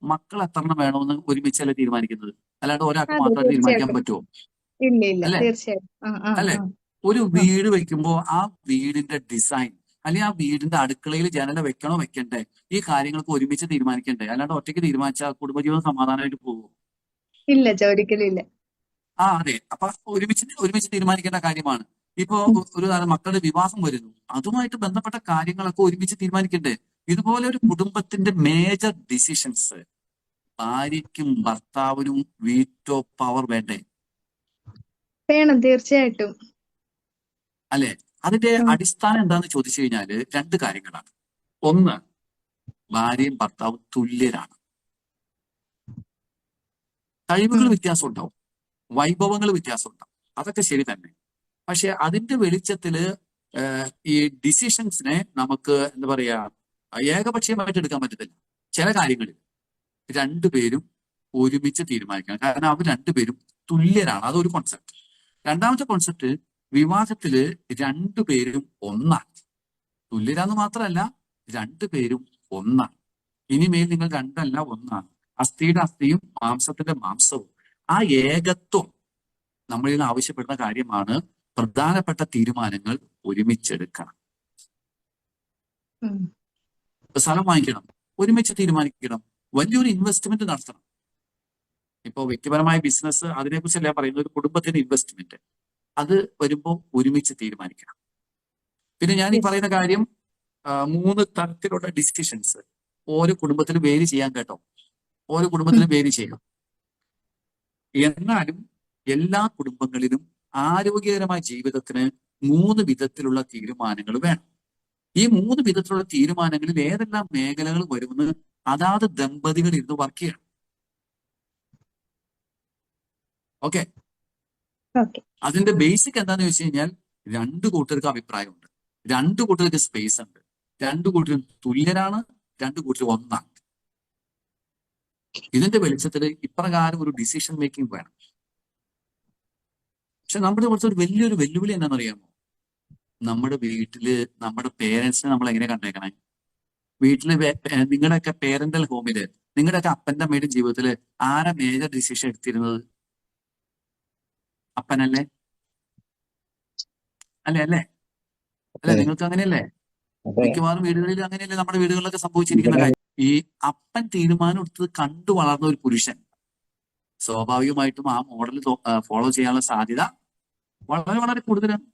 മക്കൾ എത്രണ്ണം വേണമെന്ന് ഒരുമിച്ചല്ലേ തീരുമാനിക്കുന്നത്, അല്ലാണ്ട് ഒരാൾക്ക് മാത്രം തീരുമാനിക്കാൻ പറ്റുമോ? ഇല്ല, തീർച്ചയായിട്ടും അല്ലെ? ഒരു വീട് വെക്കുമ്പോ ആ വീടിന്റെ ഡിസൈൻ അല്ലെങ്കിൽ ആ വീടിന്റെ അടുക്കളയിൽ ജനല വെക്കണോ വെക്കണ്ടേ, ഈ കാര്യങ്ങൾക്ക് ഒരുമിച്ച് തീരുമാനിക്കണ്ടേ? അല്ലാണ്ട് ഒറ്റയ്ക്ക് തീരുമാനിച്ചാൽ കുടുംബജീവിതം സമാധാനമായിട്ട് പോകുമോ? ഇല്ല, ഒരിക്കലും ഇല്ല. അതെ. അപ്പൊ ഒരുമിച്ച് തീരുമാനിക്കേണ്ട കാര്യമാണ്. ഇപ്പോ ഒരു മക്കളുടെ വിവാഹം വരുന്നു, അതുമായിട്ട് ബന്ധപ്പെട്ട കാര്യങ്ങളൊക്കെ ഒരുമിച്ച് തീരുമാനിക്കണ്ടേ? ഇതുപോലെ ഒരു കുടുംബത്തിന്റെ മേജർ ഡിസിഷൻസ് ഭാര്യയ്ക്കും ഭർത്താവിനും വീറ്റോ പവർ വേണ്ടേ? വേണം, തീർച്ചയായിട്ടും. അല്ലെ? അതിന്റെ അടിസ്ഥാനം എന്താന്ന് ചോദിച്ചു കഴിഞ്ഞാല് 2 കാര്യങ്ങളാണ്. ഒന്ന്, ഭാര്യയും ഭർത്താവും തുല്യരാണ്. കഴിവുകൾ വ്യത്യാസം ഉണ്ടാവും, വൈഭവങ്ങൾ വ്യത്യാസം ഉണ്ടാവും, അതൊക്കെ ശരി തന്നെ. പക്ഷെ അതിന്റെ വെളിച്ചത്തില് ഈ ഡിസിഷൻസിനെ നമുക്ക് എന്താ പറയാ ഏകപക്ഷീയമായിട്ട് എടുക്കാൻ പറ്റത്തില്ല. ചില കാര്യങ്ങളിൽ 2 പേരും ഒരുമിച്ച് തീരുമാനിക്കണം. കാരണം അവർ 2 പേരും തുല്യരാണ്. അതൊരു കോൺസെപ്റ്റ്. രണ്ടാമത്തെ കോൺസെപ്റ്റ്, വിവാഹത്തില് 2 പേരും ഒന്നാണ്. തുല്യരാന്ന് മാത്രമല്ല, 2 പേരും ഒന്നാണ്. ഇനിമേൽ നിങ്ങൾ 2 അല്ല, ഒന്നാണ്. അസ്ഥിയുടെ അസ്ഥിയും മാംസത്തിന്റെ മാംസവും. ആ ഏകത്വം നമ്മളിൽ നിന്ന് ആവശ്യപ്പെടുന്ന കാര്യമാണ്. പ്രധാനപ്പെട്ട തീരുമാനങ്ങൾ ഒരുമിച്ചെടുക്കണം. സ്ഥലം വാങ്ങിക്കണം, ഒരുമിച്ച് തീരുമാനിക്കണം. വലിയൊരു ഇൻവെസ്റ്റ്മെന്റ് നടത്തണം. ഇപ്പോ വ്യക്തിപരമായ ബിസിനസ്, അതിനെക്കുറിച്ചല്ല പറയുന്നത്, ഒരു കുടുംബത്തിന്റെ ഇൻവെസ്റ്റ്മെന്റ്. അത് വരുമ്പോൾ ഒരുമിച്ച് തീരുമാനിക്കണം. പിന്നെ ഞാൻ ഈ പറയുന്ന കാര്യം 3 തരത്തിലുള്ള ഡിസിഷൻസ് ഓരോ കുടുംബത്തിലും വേരി ചെയ്യാൻ കേട്ടോ. ഓരോ കുടുംബത്തിലും വേരി ചെയ്യാം. എന്നാലും എല്ലാ കുടുംബങ്ങളിലും ആരോഗ്യകരമായ ജീവിതത്തിന് 3 വിധത്തിലുള്ള തീരുമാനങ്ങൾ വേണം. ഈ 3 വിധത്തിലുള്ള തീരുമാനങ്ങളിൽ ഏതെല്ലാം മേഖലകൾ വരുമെന്ന് അതാത് ദമ്പതികൾ ഇരുന്ന് വർക്ക് ചെയ്യണം. ഓക്കെ, അതിന്റെ ബേസിക് എന്താന്ന് വെച്ച് കഴിഞ്ഞാൽ 2 കൂട്ടർക്ക് അഭിപ്രായമുണ്ട്, 2 കൂട്ടർക്ക് സ്പേസ് ഉണ്ട്, 2 കൂട്ടരും തുല്യരാണ്, 2 കൂട്ടരും ഒന്നാണ്. ഇതിന്റെ വെളിച്ചത്തിൽ ഇപ്രകാരം ഒരു ഡിസിഷൻ മേക്കിംഗ് വേണം. പക്ഷെ നമ്മുടെ കുറച്ച് ഒരു വലിയൊരു വെല്ലുവിളി എന്താണെന്നറിയാമോ? നമ്മുടെ വീട്ടില് നമ്മുടെ പേരൻസിനെ നമ്മൾ എങ്ങനെ കണ്ടേക്കണേ? വീട്ടില് നിങ്ങളുടെയൊക്കെ പേരന്റൽ ഹോമില്, നിങ്ങളുടെയൊക്കെ അപ്പന്റെ അമ്മയുടെ ജീവിതത്തില് ആരാ മേജർ ഡിസിഷൻ എടുത്തിരുന്നത്? അപ്പനല്ലേ? അല്ലേ അല്ലേ അല്ലെ? നിങ്ങൾക്ക് അങ്ങനെയല്ലേ? മിക്കവാറും വീടുകളിൽ അങ്ങനെയല്ലേ നമ്മുടെ വീടുകളിലൊക്കെ സംഭവിച്ചിരിക്കുന്ന കാര്യം. ഈ അപ്പൻ തീരുമാനം എടുത്തത് കണ്ടു വളർന്ന ഒരു പുരുഷൻ സ്വാഭാവികമായിട്ടും ആ മോഡൽ ഫോളോ ചെയ്യാനുള്ള സാധ്യത വളരെ വളരെ കൂടുതലാണ്.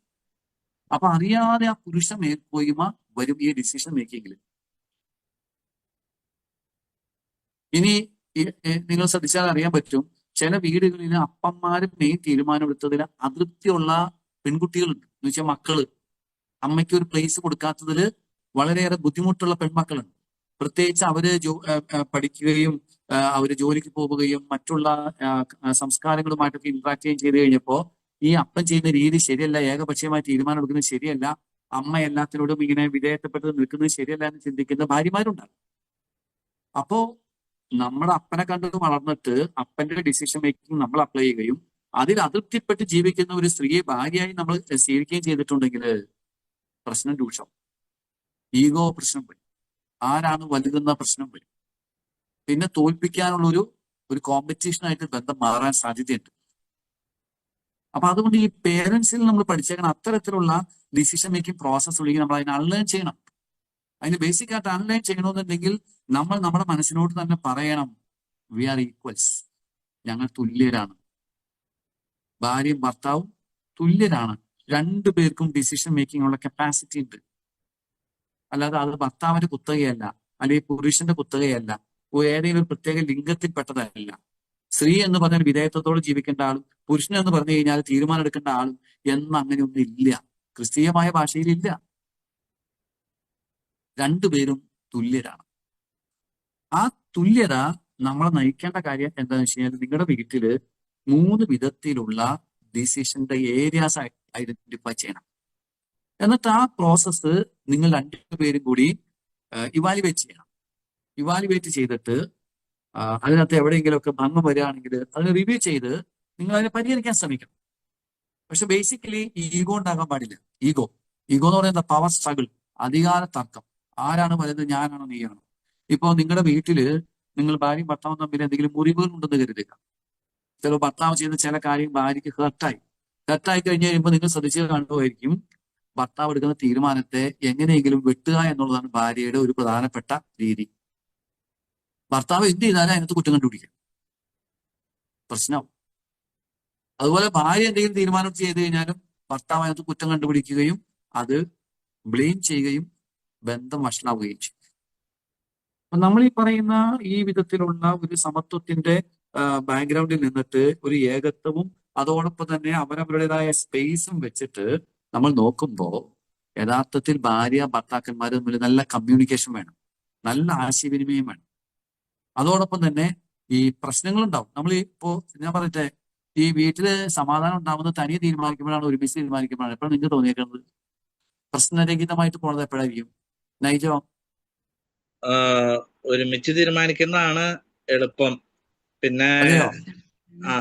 അപ്പൊ അറിയാതെ ആ പുരുഷ മേൽക്കോയ്മ വരും ഈ ഡിസിഷൻ മേക്കിങ്ങിൽ. ഇനി നിങ്ങൾ ശ്രദ്ധിച്ചാൽ അറിയാൻ പറ്റും, ചില വീടുകളിൽ അപ്പന്മാര് മെയിൻ തീരുമാനം എടുത്തതിൽ അതൃപ്തിയുള്ള പെൺകുട്ടികളുണ്ട്. എന്ന് വെച്ചാൽ മക്കള് അമ്മയ്ക്ക് ഒരു പ്ലേസ് കൊടുക്കാത്തതിൽ വളരെയേറെ ബുദ്ധിമുട്ടുള്ള പെൺമക്കളുണ്ട്. പ്രത്യേകിച്ച് അവര് പഠിക്കുകയും അവര് ജോലിക്ക് പോവുകയും മറ്റുള്ള സംസ്കാരങ്ങളുമായിട്ടൊക്കെ ഇന്ററാക്ട് ചെയ്യുകയും ചെയ്ത് കഴിഞ്ഞപ്പോ ഈ അപ്പൻ ചെയ്യുന്ന രീതി ശരിയല്ല, ഏകപക്ഷീയമായി തീരുമാനം എടുക്കുന്നത് ശരിയല്ല, അമ്മ എല്ലാത്തിനോടും ഇങ്ങനെ വിധേയത്വപ്പെട്ട് നിൽക്കുന്നത് ശരിയല്ല എന്ന് ചിന്തിക്കുന്ന ഭാര്യമാരുണ്ടാകും. അപ്പോ നമ്മുടെ അപ്പനെ കണ്ടത് വളർന്നിട്ട് അപ്പന്റെ ഡിസിഷൻ മേക്കിംഗ് നമ്മൾ അപ്ലൈ ചെയ്യുകയും അതിൽ അതൃപ്തിപ്പെട്ട് ജീവിക്കുന്ന ഒരു സ്ത്രീയെ ഭാര്യയായി നമ്മൾ സ്വീകരിക്കുകയും ചെയ്തിട്ടുണ്ടെങ്കിൽ പ്രശ്നം രൂക്ഷം. ഈഗോ പ്രശ്നം വരും, ആരാണ് വലുതെന്ന പ്രശ്നം വരും. പിന്നെ തോൽപ്പിക്കാനുള്ള ഒരു കോമ്പറ്റീഷനായിട്ട് ബന്ധം മാറാൻ സാധ്യതയുണ്ട്. അപ്പൊ അതുകൊണ്ട് ഈ പേരൻസിൽ നമ്മൾ പഠിച്ചേക്കണം അത്തരത്തിലുള്ള ഡിസിഷൻ മേക്കിംഗ് പ്രോസസ് ഒഴികെ നമ്മൾ അതിനെ അൺലേൺ ചെയ്യണം. അതിന് ബേസിക് ആയിട്ട് അൺലേൺ ചെയ്യണമെന്നുണ്ടെങ്കിൽ നമ്മൾ നമ്മുടെ മനസ്സിനോട് തന്നെ പറയണം, വി ആർ ഈക്വൽസ്, ഞങ്ങൾ തുല്യരാണ്. ഭാര്യയും ഭർത്താവും തുല്യരാണ്. 2 പേർക്കും ഡിസിഷൻ മേക്കിംഗ് ഉള്ള കപ്പാസിറ്റി ഉണ്ട്. അല്ലാതെ അത് ഭർത്താവിന്റെ കുത്തകയല്ല, അല്ലെങ്കിൽ പുരുഷന്റെ കുത്തകയല്ല, ഏതെങ്കിലും ഒരു പ്രത്യേക ലിംഗത്തിൽപ്പെട്ടതല്ല. സ്ത്രീ എന്ന് പറഞ്ഞാൽ വിധേയത്വത്തോടെ ജീവിക്കേണ്ട ആളും പുരുഷൻ എന്ന് പറഞ്ഞു കഴിഞ്ഞാൽ തീരുമാനം എടുക്കേണ്ട ആളും എന്ന് അങ്ങനെയൊന്നും ഇല്ല. ക്രിസ്തീയമായ ഭാഷയിലില്ല. 2 പേരും തുല്യരാണ്. ആ തുല്യത നമ്മളെ നയിക്കേണ്ട കാര്യം എന്താണെന്ന് വെച്ച് കഴിഞ്ഞാൽ നിങ്ങളുടെ വീട്ടില് 3 വിധത്തിലുള്ള ഡിസിഷന്റെ ഏരിയാസ് ഐഡന്റിഫൈ ചെയ്യണം. എന്നിട്ട് ആ പ്രോസസ്സ് നിങ്ങൾ 2 പേരും കൂടി ഇവാലുവേറ്റ് ചെയ്യണം. ഇവാലുവേറ്റ് ചെയ്തിട്ട് അതിനകത്ത് എവിടെയെങ്കിലുമൊക്കെ ഭംഗം വരികയാണെങ്കിൽ അതിനെ റിവ്യൂ ചെയ്ത് നിങ്ങൾ അതിനെ പരിഹരിക്കാൻ ശ്രമിക്കണം. പക്ഷെ ബേസിക്കലി ഈഗോ ഉണ്ടാകാൻ പാടില്ല. ഈഗോ എന്ന് പറയുന്നത് പവർ സ്ട്രഗിൾ, അധികാര തർക്കം. ആരാണ് വലുത്, ഞാനാണോ നീയാണോ? ഇപ്പോ നിങ്ങളുടെ വീട്ടില് നിങ്ങൾ ഭാര്യയും ഭർത്താവും തമ്മിൽ എന്തെങ്കിലും മുറിവുകൾ ഉണ്ടെന്ന് കരുതുക. ചിലപ്പോൾ ഭർത്താവ് ചെയ്യുന്ന ചില കാര്യം ഭാര്യയ്ക്ക് ഹെർട്ടായി കഴിഞ്ഞ് കഴിയുമ്പോൾ നിങ്ങൾ ശ്രദ്ധിച്ച് കാണുമായിരിക്കും, ഭർത്താവ് എടുക്കുന്ന തീരുമാനത്തെ എങ്ങനെയെങ്കിലും വെട്ടുക എന്നുള്ളതാണ് ഭാര്യയുടെ ഒരു പ്രധാനപ്പെട്ട രീതി. ഭർത്താവ് എന്ത് ചെയ്താലും അതിനകത്ത് കുറ്റം കണ്ടുപിടിക്കും, പ്രശ്നമാവും. അതുപോലെ ഭാര്യ എന്തെങ്കിലും തീരുമാനം ചെയ്ത് കഴിഞ്ഞാലും ഭർത്താവ് അതിനകത്ത് കുറ്റം കണ്ടുപിടിക്കുകയും അത് ബ്ലെയിം ചെയ്യുകയും ബന്ധം വഷളാവുകയും ചെയ്യും. അപ്പൊ നമ്മൾ ഈ പറയുന്ന ഈ വിധത്തിലുള്ള ഒരു സമത്വത്തിന്റെ ബാക്ക്ഗ്രൗണ്ടിൽ നിന്നിട്ട് ഒരു ഏകത്വവും അതോടൊപ്പം തന്നെ അവരവരുടേതായ സ്പേസും വെച്ചിട്ട് നമ്മൾ നോക്കുമ്പോൾ യഥാർത്ഥത്തിൽ ഭാര്യ ഭർത്താക്കന്മാർ തമ്മിൽ നല്ല കമ്മ്യൂണിക്കേഷൻ വേണം, നല്ല ആശയവിനിമയം വേണം. അതോടൊപ്പം തന്നെ ഈ പ്രശ്നങ്ങളുണ്ടാവും. നമ്മൾ ഇപ്പോ ഞാൻ പറയട്ടെ, ഈ വീട്ടില് സമാധാനം ഉണ്ടാവുന്നത് തനിയെ തീരുമാനിക്കുമ്പോഴാണ്, ഒരുമിച്ച് തീരുമാനിക്കുമ്പോഴാണ്. എപ്പോഴും നിങ്ങൾക്ക് തോന്നിയേക്കുന്നത് പ്രശ്നരഹിതമായിട്ട് പോണത് എപ്പോഴായിരിക്കും? നൈജോ? ഒരുമിച്ച് തീരുമാനിക്കുന്നതാണ് എളുപ്പം. പിന്നെ അതെയോ? ആ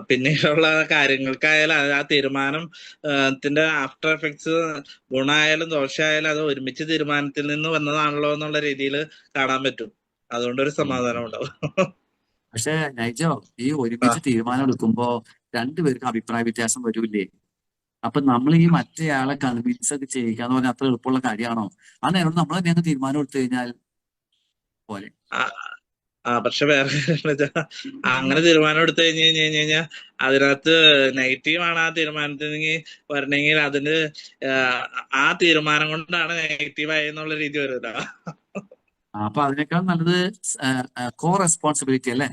പിന്നീടുള്ള കാര്യങ്ങൾക്കായാലും ആ തീരുമാനം ത്തിന്റെ ആഫ്റ്റർ എഫക്ട്സ് ഗുണമായാലും ദോഷമായാലും അത് ഒരുമിച്ച് തീരുമാനത്തിൽ നിന്ന് വന്നതാണല്ലോ എന്നുള്ള രീതിയിൽ കാണാൻ പറ്റും. അതുകൊണ്ടൊരു സമാധാനം ഉണ്ടാവും. പക്ഷെ നൈജോ, ഈ ആ ഒരുമിച്ച് തീരുമാനം എടുക്കുമ്പോ രണ്ടുപേർക്കും അഭിപ്രായ വ്യത്യാസം വരൂല്ലേ? അപ്പൊ നമ്മൾ ഈ മറ്റേയാളെ കൺവിൻസ് ഒക്കെ ചെയ്യിക്കാന്ന് പറഞ്ഞാൽ അത്ര എളുപ്പമുള്ള കാര്യമാണോ? ആ നേരം നമ്മൾ തന്നെ അങ്ങ് തീരുമാനം എടുത്തു കഴിഞ്ഞാൽ പോലെ. പക്ഷെ വേറെ അങ്ങനെ തീരുമാനം എടുത്തു കഴിഞ്ഞാൽ അതിനകത്ത് നെഗറ്റീവ് ആണ് ആ തീരുമാനത്തിൽ വരണമെങ്കിൽ അതിന് ആ തീരുമാനം കൊണ്ടാണ് നെഗറ്റീവ് ആയെന്നുള്ള രീതി വരുമല്ലോ. അപ്പൊ അതിനേക്കാൾ നല്ലത് കോ റെസ്പോൺസിബിലിറ്റി അല്ലേ?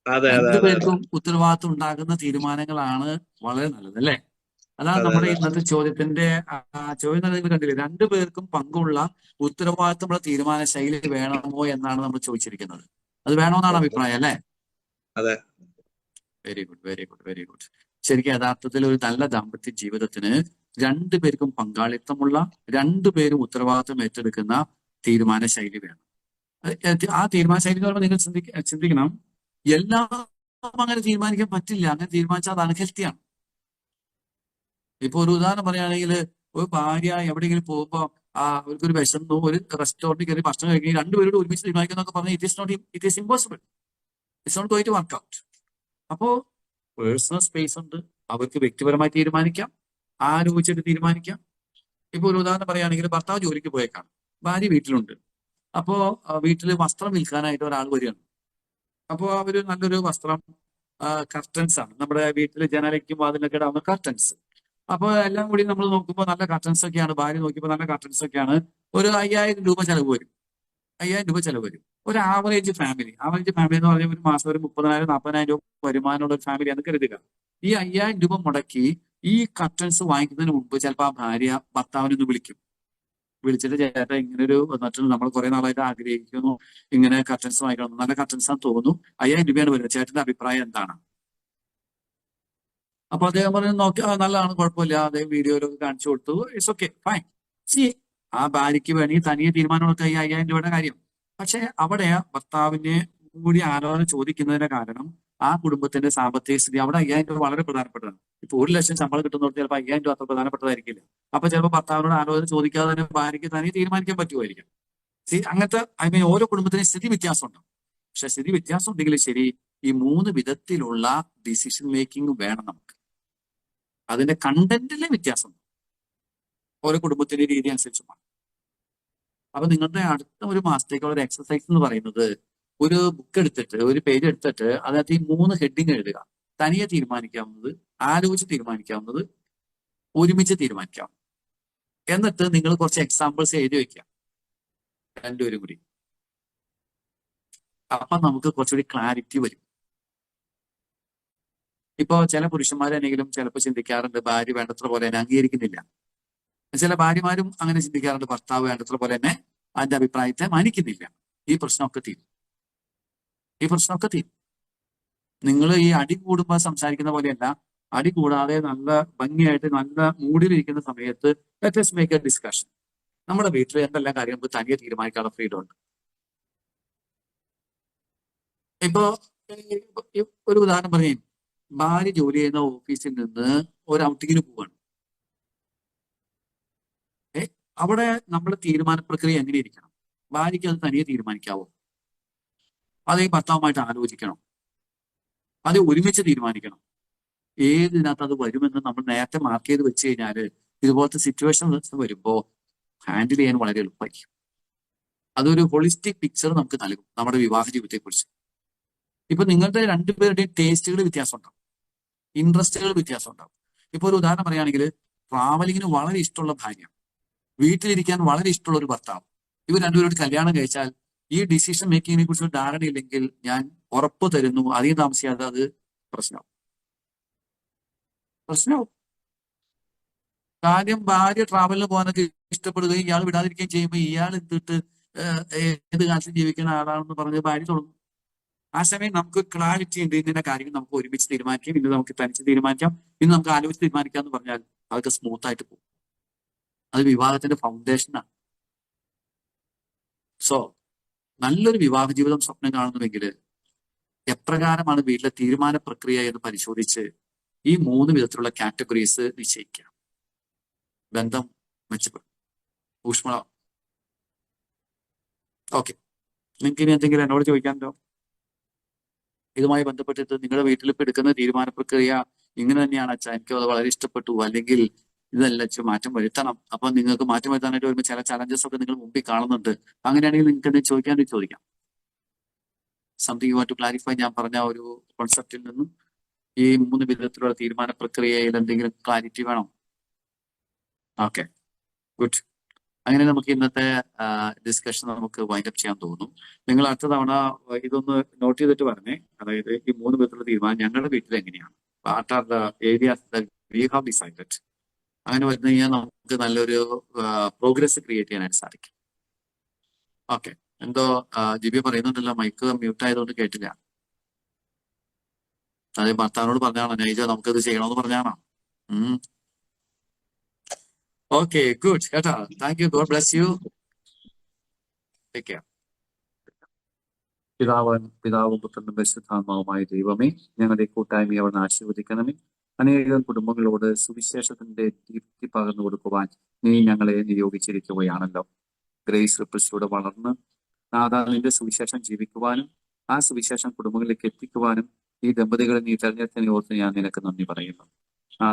അതെ അതെ അതെ അതെ രണ്ടുപേർക്കും ഉത്തരവാദിത്വം ഉണ്ടാകുന്ന തീരുമാനങ്ങളാണ് വളരെ നല്ലത് അല്ലേ? അതാണ് അതെ നമ്മുടെ അതെ ഇന്നത്തെ ചോദ്യത്തിന്റെ ചോദ്യം തന്നെ നിങ്ങൾ കണ്ടില്ലേ? രണ്ടുപേർക്കും പങ്കുള്ള ഉത്തരവാദിത്തമുള്ള തീരുമാന ശൈലി വേണമോ എന്നാണ് നമ്മൾ ചോദിച്ചിരിക്കുന്നത്. അത് വേണമെന്നാണ് അഭിപ്രായം അല്ലേ? അതെ. Very good, very good, very good. ശരിക്കും യഥാർത്ഥത്തിൽ ഒരു നല്ല ദാമ്പത്യ ജീവിതത്തിന് രണ്ടുപേർക്കും പങ്കാളിത്തമുള്ള, രണ്ടുപേരും ഉത്തരവാദിത്വം ഏറ്റെടുക്കുന്ന തീരുമാന ശൈലി വേണം. ആ തീരുമാന ശൈലി എന്ന് പറയുമ്പോൾ നിങ്ങൾ ചിന്തിക്കണം, എല്ലാം അങ്ങനെ തീരുമാനിക്കാൻ പറ്റില്ല. അങ്ങനെ തീരുമാനിച്ചാൽ അത് അൺഹെൽത്തിയാണ്. ഇപ്പൊ ഒരു ഉദാഹരണം പറയുകയാണെങ്കിൽ, ഒരു ഭാര്യ എവിടെയെങ്കിലും പോകുമ്പോൾ അവർക്കൊരു വിശന്നു, ഒരു റെസ്റ്റോറന്റിൽ കയറി ഭക്ഷണം കഴിക്കുകയും രണ്ടുപേരോട് ഒരുമിച്ച് തീരുമാനിക്കുന്നൊക്കെ പറഞ്ഞാൽ it is impossible. It's not going to work out. അപ്പോ പേഴ്സണൽ സ്പേസ് ഉണ്ട്, അവർക്ക് വ്യക്തിപരമായി തീരുമാനിക്കാം, ആലോചിച്ചിട്ട് തീരുമാനിക്കാം. ഇപ്പൊ ഒരു ഉദാഹരണം പറയുകയാണെങ്കിൽ, ഭർത്താവ് ജോലിക്ക് പോയേക്കാണ്, ഭാര്യ വീട്ടിലുണ്ട്. അപ്പോ വീട്ടിൽ വസ്ത്രം വിൽക്കാനായിട്ട് ഒരാൾ വരികയാണ്. അപ്പോൾ അവര് നല്ലൊരു വസ്ത്രം, കർട്ടൻസ് ആണ്, നമ്മുടെ വീട്ടിൽ ജനലയ്ക്കും വാതിലൊക്കെ ഇടാവുന്ന കർട്ടൻസ്. അപ്പൊ എല്ലാം കൂടി നമ്മൾ നോക്കുമ്പോൾ നല്ല കർട്ടൻസ് ഒക്കെയാണ്. ഭാര്യ നോക്കിയപ്പോൾ നല്ല കർട്ടൻസ് ഒക്കെയാണ്. ഒരു 5000 രൂപ ചെലവ് വരും. 5000 രൂപ ചെലവ് വരും. ഒരു ആവറേജ് ഫാമിലി എന്ന് പറഞ്ഞാൽ ഒരു മാസം ഒരു 30,000 40,000 രൂപ വരുമാനമുള്ള ഒരു ഫാമിലി എന്ന് കരുതുക. ഈ 5000 രൂപ മുടക്കി ഈ കർട്ടൻസ് വാങ്ങിക്കുന്നതിന് മുമ്പ് ചിലപ്പോൾ ആ ഭാര്യ ഭർത്താവിനൊന്ന് വിളിച്ചിട്ട്, ചേട്ടാ ഇങ്ങനെ ഒരു വന്നിട്ട് നമ്മൾ കുറെ നാളായിട്ട് ആഗ്രഹിക്കുന്നു, ഇങ്ങനെ കർട്ടൻസ് വാങ്ങിക്കണം, നല്ല കർട്ടൻസ് ആണെന്ന് തോന്നുന്നു, 5000 രൂപയാണ് വരുന്നത്, ചേട്ടന്റെ അഭിപ്രായം എന്താണ്? അപ്പൊ അദ്ദേഹം പറഞ്ഞു, നോക്കി നല്ലതാണ്, കുഴപ്പമില്ല, അദ്ദേഹം വീഡിയോയിലൊക്കെ കാണിച്ചു കൊടുത്തു, ഇറ്റ്സ് ഓക്കെ, ഫൈൻ. സി, ആ ഭാര്യയ്ക്ക് വേണമെങ്കിൽ തനിയെ തീരുമാനമെടുക്കുക ഈ 5000 രൂപയുടെ കാര്യം. പക്ഷെ അവിടെ ഭർത്താവിനെ കൂടി ആലോചന ചോദിക്കുന്നതിന്റെ കാരണം ആ കുടുംബത്തിന്റെ സാമ്പത്തിക സ്ഥിതി, അവിടെ 5000 രൂപ വളരെ പ്രധാനപ്പെട്ടതാണ്. ഇപ്പൊ 1 ലക്ഷം ശമ്പളം കിട്ടുന്നവർക്ക് ചിലപ്പോൾ 5000 രൂപ അത്ര പ്രധാനപ്പെട്ടതായിരിക്കില്ല. അപ്പൊ ചിലപ്പോൾ ഭർത്താവിനോട് ആലോചന ചോദിക്കാതെ തന്നെ ഭാര്യയ്ക്ക് തനിയെ തീരുമാനിക്കാൻ പറ്റുമായിരിക്കും. അങ്ങനത്തെ ഓരോ കുടുംബത്തിനും സ്ഥിതി വ്യത്യാസം ഉണ്ടാവും. പക്ഷെ സ്ഥിതി വ്യത്യാസം ഉണ്ടെങ്കിൽ ശരി, ഈ 3 വിധത്തിലുള്ള ഡിസിഷൻ മേക്കിംഗ് വേണം നമുക്ക്. അതിന്റെ കണ്ടന്റിലെ വ്യത്യാസം ഓരോ കുടുംബത്തിന്റെ രീതി അനുസരിച്ചുമാണ്. അപ്പൊ നിങ്ങളുടെ അടുത്ത ഒരു മാസത്തേക്കുള്ള ഒരു എക്സസൈസ് എന്ന് പറയുന്നത്, ഒരു ബുക്ക് എടുത്തിട്ട്, ഒരു പേജ് എടുത്തിട്ട് അതിനകത്ത് ഈ 3 ഹെഡിങ് എഴുതുക. തനിയെ തീരുമാനിക്കാവുന്നത്, ആലോചിച്ച് തീരുമാനിക്കാവുന്നത്, ഒരുമിച്ച് തീരുമാനിക്കാവുന്നത്. എന്നിട്ട് നിങ്ങൾ കുറച്ച് എക്സാമ്പിൾസ് എഴുതി വെക്കുക രണ്ടുപേരും കൂടി. അപ്പൊ നമുക്ക് കുറച്ചുകൂടി ക്ലാരിറ്റി വരും. ഇപ്പോ ചില പുരുഷന്മാരെന്നെങ്കിലും ചിലപ്പോൾ ചിന്തിക്കാറുണ്ട്, ഭാര്യ വേണ്ടത്ര പോലെ തന്നെ അംഗീകരിക്കുന്നില്ല. ചില ഭാര്യമാരും അങ്ങനെ ചിന്തിക്കാറുണ്ട്, ഭർത്താവ് വേണ്ടത്ര പോലെ തന്നെ അതിന്റെ അഭിപ്രായത്തെ മാനിക്കുന്നില്ല. ഈ പ്രശ്നമൊക്കെ തീരും. നിങ്ങൾ ഈ അടി കൂടുമ്പോൾ സംസാരിക്കുന്ന പോലെയല്ല, അടി കൂടാതെ നല്ല ഭംഗിയായിട്ട് നല്ല മൂഡിലിരിക്കുന്ന സമയത്ത് let us make A discussion. നമ്മുടെ വീട്ടിൽ എന്തെല്ലാം കാര്യം നമുക്ക് തനിയെ തീരുമാനിക്കാനുള്ള ഫ്രീഡം ഉണ്ട്. ഇപ്പോ ഒരു ഉദാഹരണം പറയും, ഭാര്യ ജോലി ചെയ്യുന്ന ഓഫീസിൽ നിന്ന് ഒരു ഔട്ടിങ്ങിന് പോവാണ്. അവിടെ നമ്മുടെ തീരുമാന പ്രക്രിയ എങ്ങനെ ഇരിക്കണം? ഭാര്യയ്ക്ക് അത് തനിയെ തീരുമാനിക്കാവോ? അത് ഭർത്താവുമായിട്ട് ആലോചിക്കണം, അത് ഒരുമിച്ച് തീരുമാനിക്കണം. ഏതിനകത്ത് അത് വരുമെന്ന് നമ്മൾ നേരത്തെ മാർക്ക് ചെയ്ത് വെച്ച് കഴിഞ്ഞാൽ ഇതുപോലത്തെ സിറ്റുവേഷൻ വരുമ്പോൾ ഹാൻഡിൽ ചെയ്യാൻ വളരെ എളുപ്പമായിരിക്കും. അതൊരു ഹോളിസ്റ്റിക് പിക്ചർ നമുക്ക് നൽകും നമ്മുടെ വിവാഹ ജീവിതത്തെക്കുറിച്ച്. ഇപ്പൊ നിങ്ങളുടെ രണ്ടുപേരുടെയും ടേസ്റ്റുകൾ വ്യത്യാസം ഉണ്ടാവും, ഇൻട്രസ്റ്റുകൾ വ്യത്യാസം ഉണ്ടാവും. ഇപ്പൊ ഒരു ഉദാഹരണം പറയുകയാണെങ്കിൽ, ട്രാവലിങ്ങിന് വളരെ ഇഷ്ടമുള്ള ഭാര്യ, വീട്ടിലിരിക്കാൻ വളരെ ഇഷ്ടമുള്ള ഒരു ഭർത്താവ്, ഇവർ രണ്ടുപേരോട് കല്യാണം കഴിച്ചാൽ ഈ ഡിസിഷൻ മേക്കിങ്ങിനെ കുറിച്ച് ധാരണയില്ലെങ്കിൽ ഞാൻ ഉറപ്പ് തരുന്നു, അധികം താമസിയാതെ അത് പ്രശ്നമാവും. കാര്യം ഭാര്യ ട്രാവലിന് പോകാനൊക്കെ ഇഷ്ടപ്പെടുകയും ഇയാൾ വിടാതിരിക്കുകയും ചെയ്യുമ്പോൾ ഇയാൾ എന്തിട്ട് ഏത് കാലത്തും ജീവിക്കുന്ന ആളാണെന്ന് പറഞ്ഞ് ഭാര്യ തുടങ്ങും. ആ സമയം നമുക്ക് ക്ലാരിറ്റി ഉണ്ട്, ഇങ്ങനെ കാര്യങ്ങൾ നമുക്ക് ഒരുമിച്ച് തീരുമാനിക്കാം, ഇന്ന് നമുക്ക് തനിച്ച് തീരുമാനിക്കാം, ഇന്ന് നമുക്ക് ആലോചിച്ച് തീരുമാനിക്കാം എന്ന് പറഞ്ഞാൽ അതൊക്കെ സ്മൂത്ത് ആയിട്ട് പോകും. അത് വിവാഹത്തിന്റെ ഫൗണ്ടേഷനാണ്. സോ നല്ലൊരു വിവാഹ ജീവിതം സ്വപ്നം കാണുന്നുവെങ്കിൽ എപ്രകാരമാണ് വീട്ടിലെ തീരുമാന പ്രക്രിയ എന്ന് പരിശോധിച്ച് ഈ 3 വിധത്തിലുള്ള കാറ്റഗറീസ് നിശ്ചയിക്കുക. ബന്ധം മെച്ചപ്പെടും, ഊഷ്മള. ഓക്കെ, നിങ്ങൾക്ക് ഇനി എന്തെങ്കിലും എന്നോട് ചോദിക്കാനുണ്ടോ? ഇതുമായി ബന്ധപ്പെട്ടിട്ട് നിങ്ങളുടെ വീട്ടിൽ ഇപ്പൊ എടുക്കുന്ന തീരുമാന പ്രക്രിയ ഇങ്ങനെ തന്നെയാണ് അച്ഛാ, എനിക്ക് അത് വളരെ ഇഷ്ടപ്പെട്ടു, അല്ലെങ്കിൽ ഇതല്ല അച്ഛൻ മാറ്റം വരുത്തണം. അപ്പൊ നിങ്ങൾക്ക് മാറ്റം വരുത്താനായിട്ട് വരുമ്പോൾ ചില ചലഞ്ചസ് ഒക്കെ നിങ്ങൾ മുമ്പിൽ കാണുന്നുണ്ട്. അങ്ങനെയാണെങ്കിൽ നിങ്ങൾക്ക് എന്തെങ്കിലും ചോദിക്കാനെങ്കിൽ ചോദിക്കാം. Something you want to clarify? ഞാൻ പറഞ്ഞ ഒരു കോൺസെപ്റ്റിൽ നിന്നും ഈ 3 വിധത്തിലുള്ള തീരുമാന പ്രക്രിയയിൽ എന്തെങ്കിലും ക്ലാരിറ്റി വേണം? Okay, good. അങ്ങനെ നമുക്ക് ഇന്നത്തെ ഡിസ്കഷൻ നമുക്ക് വൈൻഡപ്പ് ചെയ്യാൻ തോന്നുന്നു. നിങ്ങൾ അടുത്ത തവണ ഇതൊന്ന് നോട്ട് ചെയ്തിട്ട് പറഞ്ഞേ. അതായത് ഈ 3 വിധത്തിലുള്ള തീരുമാനം ഞങ്ങളുടെ വീട്ടിൽ എങ്ങനെയാണ്, what are the areas that we have decided. അങ്ങനെ വന്നു കഴിഞ്ഞാൽ നമുക്ക് നല്ലൊരു പ്രോഗ്രസ് ക്രിയേറ്റ് ചെയ്യാനായിട്ട് സാധിക്കും. ഓക്കെ, എന്തോ ജിബി പറയുന്നുണ്ടല്ലോ, മൈക്ക് മ്യൂട്ട് ആയതുകൊണ്ട് കേട്ടില്ല. അതെ, ഭർത്താവിനോട് പറഞ്ഞാണോ നൈജ നമുക്കത് ചെയ്യണമെന്ന് പറഞ്ഞാണോ? ഓക്കെ, ഗുഡ് കേട്ടോ. Thank you, God bless you, take care. പിതാവും പുത്രനും പരിശുദ്ധാത്മാവുമായ ദൈവമേ, ഞങ്ങളുടെ കൂട്ടായ്മയെ അവിടുന്ന് ആശീർവദിക്കണമേ. അനേകം കുടുംബങ്ങളോട് സുവിശേഷത്തിന്റെ ദീപ്തി പകർന്നു കൊടുക്കുവാൻ നീ ഞങ്ങളെ നിയോഗിച്ചിരിക്കുകയാണല്ലോ. ഗ്രേസ് റിപ്പിൾസിലൂടെ വളർന്ന് നിന്റെ സുവിശേഷം ജീവിക്കുവാനും ആ സുവിശേഷം കുടുംബങ്ങളിലേക്ക് എത്തിക്കുവാനും ഈ ദമ്പതികളെ നീ തെരഞ്ഞെടുത്തതിനെ ഓർത്ത് ഞാൻ നിനക്ക് നന്ദി പറയുന്നു.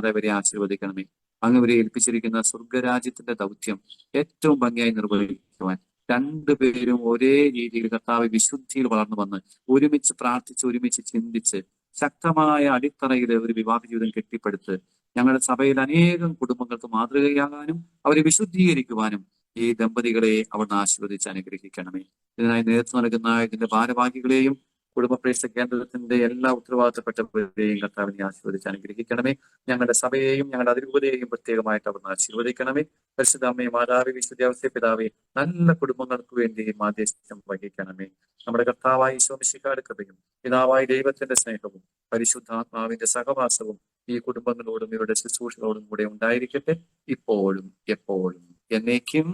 അവരെ ആശീർവദിക്കണമേ. അങ്ങ് ഇവരെ ഏൽപ്പിച്ചിരിക്കുന്ന സ്വർഗരാജ്യത്തിന്റെ ദൗത്യം ഏറ്റവും ഭംഗിയായി നിർവഹിക്കുവാൻ 2 പേരും ഒരേ രീതിയിൽ കർത്താവ് വിശുദ്ധിയിൽ വളർന്നു വന്ന് ഒരുമിച്ച് പ്രാർത്ഥിച്ച് ഒരുമിച്ച് ചിന്തിച്ച് ശക്തമായ അടിത്തറയിൽ ഒരു വിവാഹ ജീവിതം കെട്ടിപ്പടുത്ത് ഞങ്ങളുടെ സഭയിൽ അനേകം കുടുംബങ്ങൾക്ക് മാതൃകയാകാനും അവരെ വിശുദ്ധീകരിക്കുവാനും ഈ ദമ്പതികളെ അവിടുന്ന് ആശീർവദിച്ച് അനുഗ്രഹിക്കണമേ. ഇതിനായി നേതൃത്വം നൽകുന്ന ഇതിന്റെ ഭാരവാഹികളെയും കുടുംബ പ്രേക്ഷക കേന്ദ്രത്തിന്റെ എല്ലാ ഉത്തരവാദിത്തപ്പെട്ടവരെയും കർത്താവിനെ ആശീർവദിച്ച് അനുഗ്രഹിക്കണമേ. ഞങ്ങളുടെ സഭയെയും ഞങ്ങളുടെ അതിരൂപതയെയും പ്രത്യേകമായിട്ട് അവിടുന്ന് ആശീർവദിക്കണമേ. പരിശുദ്ധാമ്മയെ മാതാവേ, വിശുദ്ധാവസ്ഥ പിതാവേ, നല്ല കുടുംബങ്ങൾക്ക് വേണ്ടി മാധ്യസ്ഥം വഹിക്കണമേ. നമ്മുടെ കർത്താവായ ഈശോ മിശിഹായുടെ കൃപയും പിതാവായ ദൈവത്തിന്റെ സ്നേഹവും പരിശുദ്ധാത്മാവിന്റെ സഹവാസവും ഈ കുടുംബങ്ങളോടും ഇവരുടെ ശുശ്രൂഷകളോടും കൂടെ ഉണ്ടായിരിക്കട്ടെ, ഇപ്പോഴും എപ്പോഴും എന്നേക്കും.